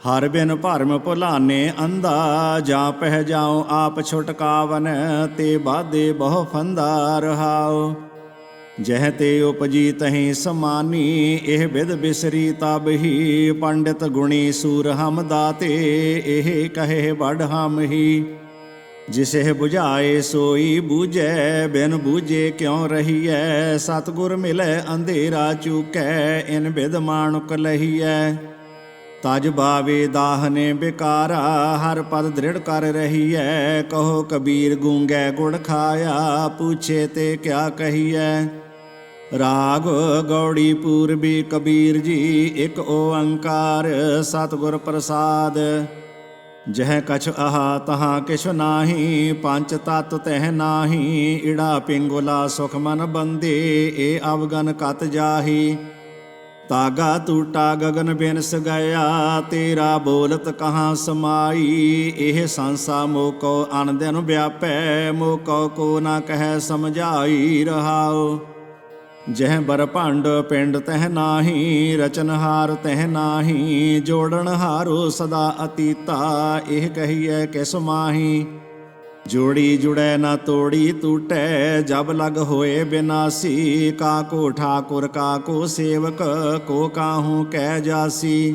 ਹਰ ਬਿਨ ਭਰਮ ਭੁਲਾਨੇ ਅੰਧਾ, ਜਾਂ ਪਹਿ ਜਾਉ ਆਪ ਛੁਟਕਾਵਨ। ਤੇ ਬਾਧੇ ਬਹੁ ਫੰਦਾ ਰਹਾਉ, ਜਹ ਤੇ ਉਪਜੀ ਤਹੀਂ ਸਮਾਨੀ। ਇਹ ਬਿਦ ਬਿਸਰੀ ਤਬ ਹੀ, ਪੰਡਿਤ ਗੁਣੀ ਸੂਰ ਹਮ ਦਾਤੇ। ਇਹ ਕਹੇ ਬੜ ਹਮ ਹੀ, ਜਿਸੇ ਬੁਝਾਏ ਸੋਈ ਬੂਝੈ। ਬਿਨ ਬੂਝੇ ਕਿਉ ਰਹੀਐ, ਸਤਿਗੁਰ ਮਿਲੈ ਅੰਧੇਰਾ ਚੂਕੈ। ਇਨ ਬਿਦ ਮਾਨੁਕ ਲਹੀਐ, ਤਜ ਬਾਵੇ ਦਾਹਨੇ ਬਿਕਾਰਾ। ਹਰ ਪਦ ਦ੍ਰਿੜ ਕਰ ਰਹੀਐ, ਕਹੋ ਕਬੀਰ ਗੂੰਗੈ ਗੁੜ ਖਾਇਆ। ਪੁੱਛੇ ਤੇ ਕਿਆ ਕਹੀਐ, ਰਾਗ ਗੌੜੀ ਪੂਰਬੀ ਕਬੀਰ ਜੀ। ਇਕ ਓੰਕਾਰ ਸਤਿਗੁਰ ਪ੍ਰਸਾਦ, ਜਹ ਕਛ ਆਹਾ ਤਹਾਂ ਕਿਛ ਨਾਹੀ। ਪੰਚ ਤਤ ਤਹਿ ਨਾਹੀ, ਇੜਾ ਪਿੰਗੁਲਾ ਸੁਖ ਮਨ ਬੰਦੇ। ਏ ਅਵਗਨ ਕਤ ਜਾਹੀ, ਤਾਗਾ ਟੂਟਾ ਗਗਨ ਬਿਨਸ ਗਿਆ। ਤੇਰਾ ਬੋਲਤ ਕਹਾਂ ਸਮਾਈ। ਇਹ ਸੰਸਾ ਮੋਕੋ ਅਨ ਦਿਨ ਵਿਆਪੈ, ਮੋਕੋ ਕੋ ਨਾ ਕਹਿ ਸਮਝਾਈ ਰਹਾਉ। ਜਹ ਬਰ ਭੰਡ ਪਿੰਡ ਤਹਿ ਨਾਹੀ, ਰਚਨਹਾਰ ਤਹਿ ਨਾਹੀ। ਜੋੜਨ ਹਾਰੋ ਸਦਾ ਅਤੀਤਾ, ਇਹ ਕਹੀਐ ਕਿਸ ਮਾਹੀ। ਜੋੜੀ ਜੁੜੈ ਨਾ ਤੋੜੀ ਟੂਟੈ, ਜਬ ਲਗ ਹੋਏ ਬਿਨਾਸੀ। ਕਾਕੋ ਠਾਕੁਰ ਕਾਕੋ ਸੇਵਕ, ਕੋ ਕਾਹੂ ਕਹਿ ਜਾਸੀ।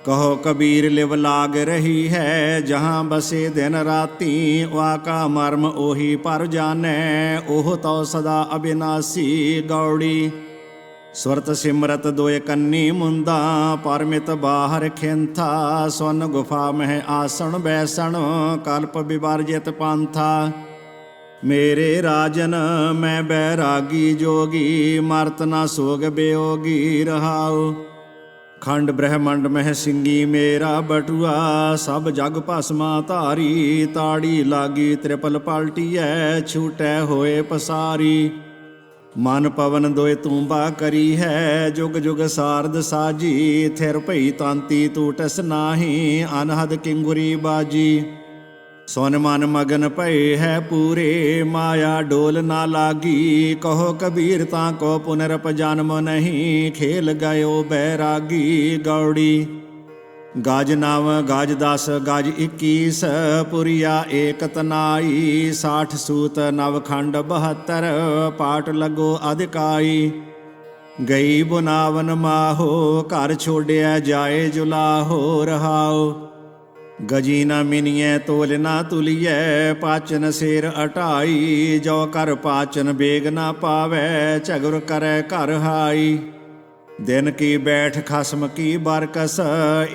ਕਹੋ ਕਬੀਰ ਲਿਵ ਲਾਗ ਰਹੀ ਹੈ, ਜਹਾਂ ਬਸੇ ਦਿਨ ਰਾਤੀ। ਵਾ ਕਾ ਮਰਮ ਉਹੀ ਪਰ ਜਾਣੈ, ਉਹ ਤਉ ਸਦਾ ਅਬਿਨਾਸੀ। ਗੌੜੀ ਸੁਰਤ ਸਿਮਰਤ ਦੋਇ ਕੰਨੀ ਮੁੰਦਾ, ਪਰਮਿਤ ਬਾਹਰ ਖਿੰਥਾ। ਸੁਨ ਗੁਫਾ ਮਹਿ ਆਸਣ ਬੈਸਣ, ਕਲਪ ਵਿਵਰਜਿਤ ਪੰਥਾ। ਮੇਰੇ ਰਾਜਨ ਮੈਂ ਬੈਰਾਗੀ ਜੋਗੀ, ਮਰਤ ਨਾ ਸੋਗ ਬਿਯੋਗੀ ਰਹਾਉ। ਖੰਡ ਬ੍ਰਹਮੰਡ ਮਹਿ ਸਿੰਘੀ ਮੇਰਾ ਬਟੂਆ, ਸਭ ਜਗ ਭਸਮਾ ਧਾਰੀ। ਤਾੜੀ ਲਾਗੀ ਤ੍ਰਿਪਲ ਪਲਟੀਐ, ਛੂਟੈ ਹੋਏ ਪਸਾਰੀ। ਮਨ ਪਵਨ ਦੋਇ ਤੂੰਬਾ ਕਰੀ ਹੈ, ਜੁਗ ਜੁਗ ਸਾਰਦ ਸਾਜੀ। ਥਿਰ ਭਈ ਤਾਂਤੀ ਟੂਟਸ ਨਾਹੀ, ਅਨਹਦ ਕਿੰਗੁਰੀ ਬਾਜੀ। ਸੁਨ ਮਨ ਮਗਨ ਭਏ ਹੈ ਪੂਰੇ, ਮਾਇਆ ਡੋਲ ਨਾ ਲਾਗੀ। ਕਹੋ ਕਬੀਰ ਤਾਂ ਕੋ ਪੁਨਰਪ ਜਨਮ ਨਹੀਂ, ਖੇਲ ਗਇਓ ਬੈਰਾਗੀ। ਗੌੜੀ ਗਜ ਨਵ ਗਜ 10 ਗਜ 21, ਪੁਰੀਆ ਏਕ ਤਨਾਈ। 60 ਸੂਤ ਨਵ ਖੰਡ 72, ਪਾਟ ਲੱਗੋ ਅਧਿਕਾਈ। ਗਈ ਬੁਨਾਵਨ ਮਾਹੋ, ਘਰ ਛੋੜਿਆ ਜਾਏ ਜੁਲਾਹੋ ਰਹਾਓ। ਗਜੀ ਨਾ ਮਿਨੀਐ ਤੋਲ ਨਾ ਤੁਲੀਐ, ਪਾਚਨ ਸੇਰ ਅਟਾਈ। ਜੋ ਕਰ ਪਾਚਨ ਬੇਗ ਨਾ ਪਾਵੈ, ਝਗਰ ਕਰੈ ਘਰ ਹਾਈ। ਦਿਨ ਕੀ ਬੈਠ ਖਸਮ ਕੀ ਬਰਕਸ,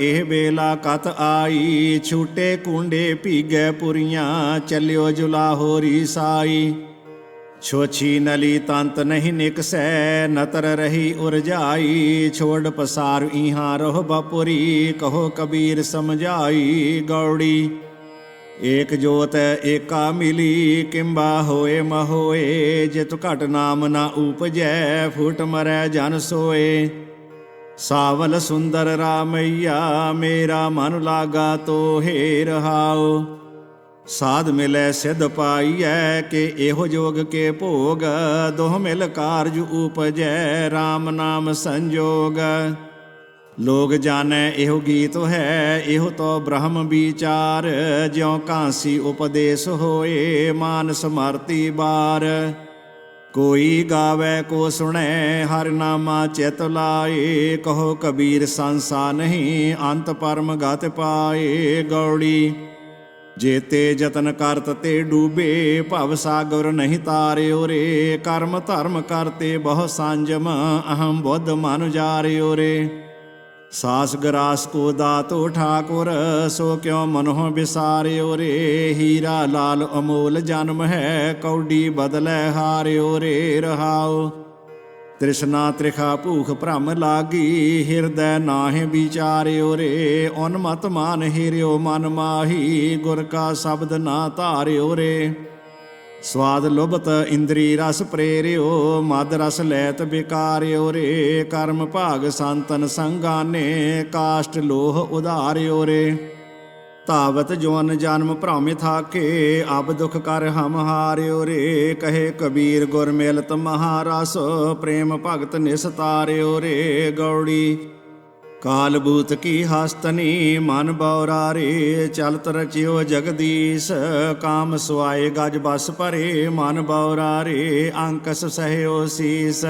ਇਹ ਵੇਲਾ ਕਤ ਆਈ। ਛੂਟੇ ਕੁੰਡੇ ਭੀਗੈ ਪੁਰੀਆਂ, ਚੱਲਿਓ ਜੁਲਾਹੋ ਰੀਸਾਈ। ਛੋਛੀ ਨਲੀ ਤੰਤ ਨਹੀਂ ਨਿਕਸੈ, ਨਤਰ ਰਹੀ ਉਰਜਾਈ। ਛੋੜ ਪਸਾਰ ਇਹਾਂ ਰਹੁ ਬਪੁਰੀ, ਕਹੋ ਕਬੀਰ ਸਮਝਾਈ। ਗੌੜੀ ਏਕ ਜੋਤ ਏਕਾ ਮਿਲੀ, ਕਿੰਬਾ ਹੋਏ ਮਹੋਏ। ਜਿਤ ਘਟ ਨਾਮ ਨਾ ਉਪਜੈ, ਫੂਟ ਮਰੈ ਜਨ ਸੋਏ। ਸਾਵਲ ਸੁੰਦਰ ਰਾਮਈਆ, ਮੇਰਾ ਮਨ ਲਾਗਾ ਤੋਹੇ ਰਹਾਉ। ਸਾਧ ਮਿਲੈ ਸਿਧ ਪਾਈਐ ਕਿ ਇਹੋ ਜੋਗ ਕੇ ਭੋਗ। ਦੋਹ ਮਿਲ ਕਾਰਜ ਉਪਜੈ RAM ਨਾਮ ਸੰਜੋਗ। ਲੋਗ ਜਾਣੈ ਇਹੋ ਗੀਤ ਹੈ ਇਹੋ ਤੋ ਬ੍ਰਹਮ ਵਿਚਾਰ। ਜਿਉ ਕਾਂਸੀ ਉਪਦੇਸ਼ ਹੋਏ ਮਾਨਸ ਮਰਤੀ ਬਾਰ। ਕੋਈ ਗਾਵੈ ਕੋ ਸੁਣੈ ਹਰਿ ਨਾਮਾ ਚਿਤ ਲਾਏ। ਕਹੋ ਕਬੀਰ ਸੰਸਾ ਨਹੀਂ ਅੰਤ ਪਰਮ ਗਤ ਪਾਏ। ਗੌੜੀ ਜੇਤੇ ਜਤਨ ਕਰਤ ਤੇ ਡੂਬੇ ਭਵ ਸਾਗਰ ਨਹੀਂ ਤਾਰਿਓ ਰੇ। ਕਰਮ ਧਰਮ ਕਰਤੇ ਬਹੁ ਸੰਜਮ ਅਹੰ ਬੁੱਧ ਮਨ ਜਾਰਿਓ ਰੇ। ਸਾਸ ਗਰਾਸ ਕੋ ਦਾਤੋ ਠਾਕੁਰ ਸੋ ਕਿਉ ਮਨੋਂ ਵਿਸਾਰਿਓ ਰੇ। ਹੀਰਾ ਲਾਲ ਅਮੋਲ ਜਨਮ ਹੈ ਕੌਡੀ ਬਦਲੈ ਹਾਰਿਓ ਰੇ। ਰਹਾਉ ਤ੍ਰਿਸ਼ਨਾ ਤ੍ਰਿਖਾ ਭੂਖ ਭ੍ਰਮ ਲਾਗੀ ਹਿਰਦੈ ਨਾਹਿ ਵਿਚਾਰਿਓ ਰੇ। ਉਨਮਤ ਮਾਨ ਹਿਰਿਓ ਮਨ ਮਾਹੀ ਗੁਰ ਕਾ ਸ਼ਬਦ ਨਾ ਧਾਰਿਓ ਰੇ। ਸਵਾਦ ਲੁਭਤ ਇੰਦਰੀ ਰਸ ਪ੍ਰੇਰਿਓ ਮਦ ਰਸ ਲੈਤ ਬਿਕਾਰਿਓ ਰੇ। ਕਰਮ ਭਾਗ ਸੰਤਨ ਸੰਗਾਨੇ ਕਾਸ਼ਟ ਲੋਹ ਉਧਾਰਿਓ ਰੇ। ਧਾਵਤ ਜੋਨ ਜਨਮ ਭ੍ਰਮ ਥਾਕੇ ਅਬ ਦੁਖ ਕਰ ਹਮ ਹਾਰਿਓ ਰੇ। ਕਹੇ ਕਬੀਰ ਗੁਰ ਮਿਲਤ ਮਹਾਰਸ ਪ੍ਰੇਮ ਭਗਤ ਨਿਸਤਾਰਿਓ ਰੇ। ਗੌੜੀ ਕਾਲ ਬੂਤ ਕੀ ਹਸਤਨੀ ਮਨ ਬਉਰਾ ਰੇ। ਚਲਤ ਰਚਿਓ ਜਗਦੀਸ਼ ਕਾਮ ਸੁਆਏ ਗਜ ਬਸ ਭਰੇ। ਮਨ ਬਉਰਾ ਰੇ ਅੰਕਸ ਸਹਿਓ ਸੀਸ।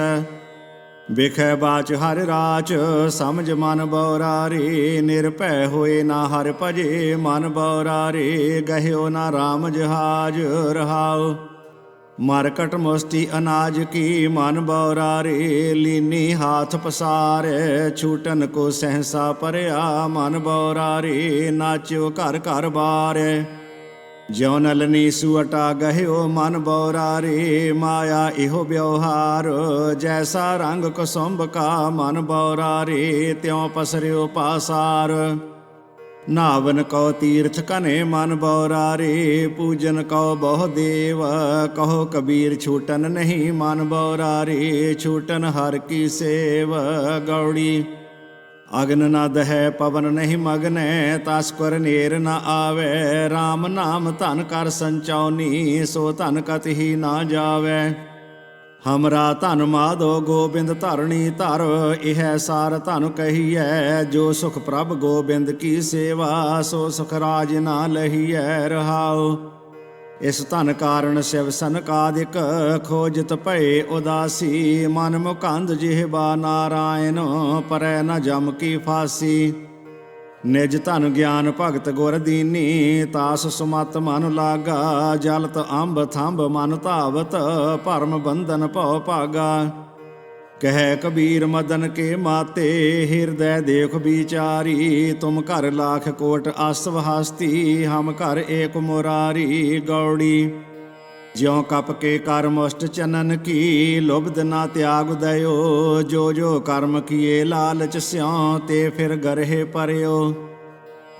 ਵਿਖੈ ਬਾਚ ਹਰਿ ਰਾਚ ਸਮਝ ਮਨ ਬਉਰਾ ਰੇ। ਨਿਰਭੈ ਹੋਏ ਨਾ ਹਰਿ ਭਜੇ ਮਨ ਬਉਰਾ ਰੇ। ਗਹਿਓ ਨਾ ਰਾਮ ਜਹਾਜ ਰਹਾਉ ਮਰਕਟ ਮੁਸਤੀ ਅਨਾਜ ਕੀ। ਮਨ ਬਉਰਾ ਰੇ ਲੀਨੀ ਹਾਥ ਪਸਾਰੈ ਛੂਟਨ ਕੋ ਸਹਸਾ ਪਰਿਆ। ਮਨ ਬਉਰਾ ਰੇ ਨਾਚਿਓ ਘਰ ਘਰ ਬਾਰੈ। ਜਿਉ ਨਲਨੀ ਸੁਅਟਾ ਗਹਿਓ ਮਨ ਬਉਰਾ ਰੇ। ਮਾਇਆ ਇਹੋ ਵਿਵਹਾਰ ਜੈਸਾ ਰੰਗ ਕੁਸੁੰਭ ਕਾ। ਮਨ ਬਉਰਾ ਰੇ ਤਿਉ ਪਸਰਿਓ ਪਾਸਾਰ। ਨਾਵਨ ਕਉ ਤੀਰਥ ਕਨੇ ਮਨ ਬਉਰਾ ਰੇ। ਪੂਜਨ ਕਉ ਬਹੁ ਦੇਵ ਕਹੋ ਕਬੀਰ ਛੂਟਨ ਨਹੀਂ। ਮਨ ਬਉਰਾ ਰੇ ਛੂਟਨ ਹਰ ਕੀ ਸੇਵ। ਗੌੜੀ ਅਗਨ ਨਾ ਦਹੈ ਪਵਨ ਨਹੀਂ ਮਗਨੈ ਤਸਕਰ ਨੇਰ ਨ ਆਵੈ। RAM ਨਾਮ ਧਨ ਕਰ ਸੰਚਾਉਨੀ ਸੋ ਧਨ ਕਤਿ ਨਾ ਜਾਵੈ। ਹਮਰਾ ਧਨ ਮਾਧੋ ਗੋਬਿੰਦ ਧਰਣੀ ਧਰ ਇਹ ਸਾਰ ਧਨ ਕਹੀਐ। ਜੋ ਸੁਖ ਪ੍ਰਭ ਗੋਬਿੰਦ ਕੀ ਸੇਵਾ ਸੋ ਸੁਖ ਰਾਜ ਨਾ ਲਹੀਐ। ਰਹਾਉ ਇਸ ਧਨ ਕਾਰਨ ਸ਼ਿਵ ਸਨਕਾਦਿਕ ਖੋਜਤ ਭਏ ਉਦਾਸੀ। ਮਨ ਮੁਕੰਦ ਜਿਹਬਾ ਨਾਰਾਇਣ ਪਰੈ ਨ ਜਮ ਕੀ ਫਾਸੀ। ਨਿਜ ਧਨ ਗਿਆਨ ਭਗਤ ਗੁਰ ਦੀਨੀ ਤਾਸ ਸੁਮਤ ਮਨ ਲਾਗਾ। ਜਲਤ ਅੰਬ ਥੰਬ ਮਨ ਧਾਵਤ ਭਰਮ ਬੰਧਨ ਭਉ ਭਾਗਾ। ਕਹਿ ਕਬੀਰ ਮਦਨ ਕੇ ਮਾਤੇ ਹਿਰਦੈ ਦੇਖ ਵਿਚਾਰੀ। ਤੁਮ ਘਰ ਲਾਖ ਕੋਟ ਅਸਵ ਹਸਤੀ ਹਮ ਘਰ ਏਕ ਮੁਰਾਰੀ। ਗੌੜੀ ਜਿਉ ਕਪ ਕੇ ਕਰ ਮੁਸ਼ਟ ਚਨਨ ਕੀ ਲੁਬਧ ਨਾ ਤਿਆਗ ਦਇਓ। ਜੋ ਜੋ ਕਰਮ ਕੀਏ ਲਾਲਚ ਸਿਉ ਤੇ ਫਿਰ ਗਰਹੇ ਪਰਿਓ।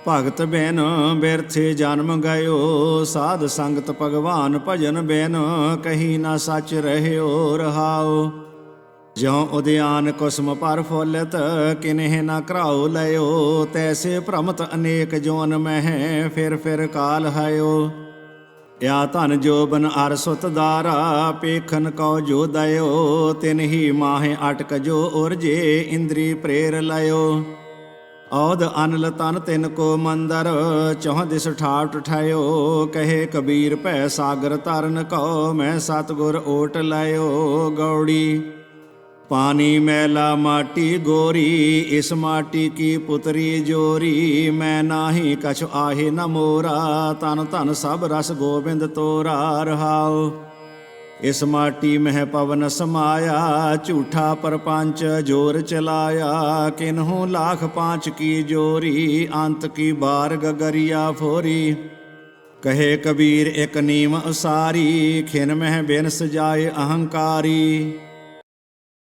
ਭਗਤ ਬਿਨ ਬਿਰਥੇ ਜਨਮ ਗਇਓ ਸਾਧ ਸੰਗਤ ਭਗਵਾਨ ਭਜਨ ਬਿਨ ਕਹੀ ਨਾ ਸੱਚ ਰਹਿਓ। ਰਹਾਉ ਜਿਉ ਉਦਿਆਨ ਕੁਸਮ ਪਰ ਫੁੱਲਤ ਕਿਨਹਿ ਨਾ ਘਰਾਉ ਲਇਓ। ਤੈਸੇ ਭ੍ਰਮਤ ਅਨੇਕ ਜੋਨ ਮਹਿ ਫਿਰ ਫਿਰ ਕਾਲ ਹਇਓ। ਯਾ ਧਨ ਜੋਬਨ ਅਰ ਸੁਤ ਦਾਰਾ ਪੇਖਨ ਕਉ ਜੋ ਦਇਓ। ਤਿਨ ਹੀ ਮਾਹੇ ਅਟਕ ਜੋ ਉਰਜੇ ਇੰਦਰੀ ਪ੍ਰੇਰ ਲਇਓ। ਔਧ ਅਨਲ ਤਨ ਤਿਨ ਕੋ ਮੰਦਰ ਚੌਹ ਦਿਸ ਠਾਠ ਠਾਇਓ। ਕਹੇ ਕਬੀਰ ਭੈ ਸਾਗਰ ਤਰਨ ਕਉ ਮੈਂ ਸਤਿਗੁਰ ਓਟ ਲਇਓ। ਗੌੜੀ ਪਾਣੀ ਮੈਲਾ ਮਾਟੀ ਗੋਰੀ ਇਸ ਮਾਟੀ ਕੀ ਪੁਤਰੀ ਜੋਰੀ। ਮੈਂ ਨਾਹੀ ਕਛ ਆਹੇ ਨ ਮੋਰਾ ਤਨ ਧਨ ਸਭ ਰਸ ਗੋਬਿੰਦ ਤੋਰਾ। ਰਹਾਉ ਇਸ ਮਾਟੀ ਮਹਿ ਪਵਨ ਸਮਾਇਆ ਝੂਠਾ ਪਰਪੰਚ ਜੋਰ ਚਲਾਇਆ। ਕਿਨਹੂ ਲਾਖ ਪਾਂਚ ਕੀ ਜੋਰੀ ਅੰਤ ਕੀ ਬਾਰ ਗਗਰੀਆ ਫੋਰੀ। ਕਹੇ ਕਬੀਰ ਇਕ ਨੀਮ ਉਸਾਰੀ ਖਿਨ ਮਹਿ ਬਿਨ ਸਜਾਏ ਅਹੰਕਾਰੀ।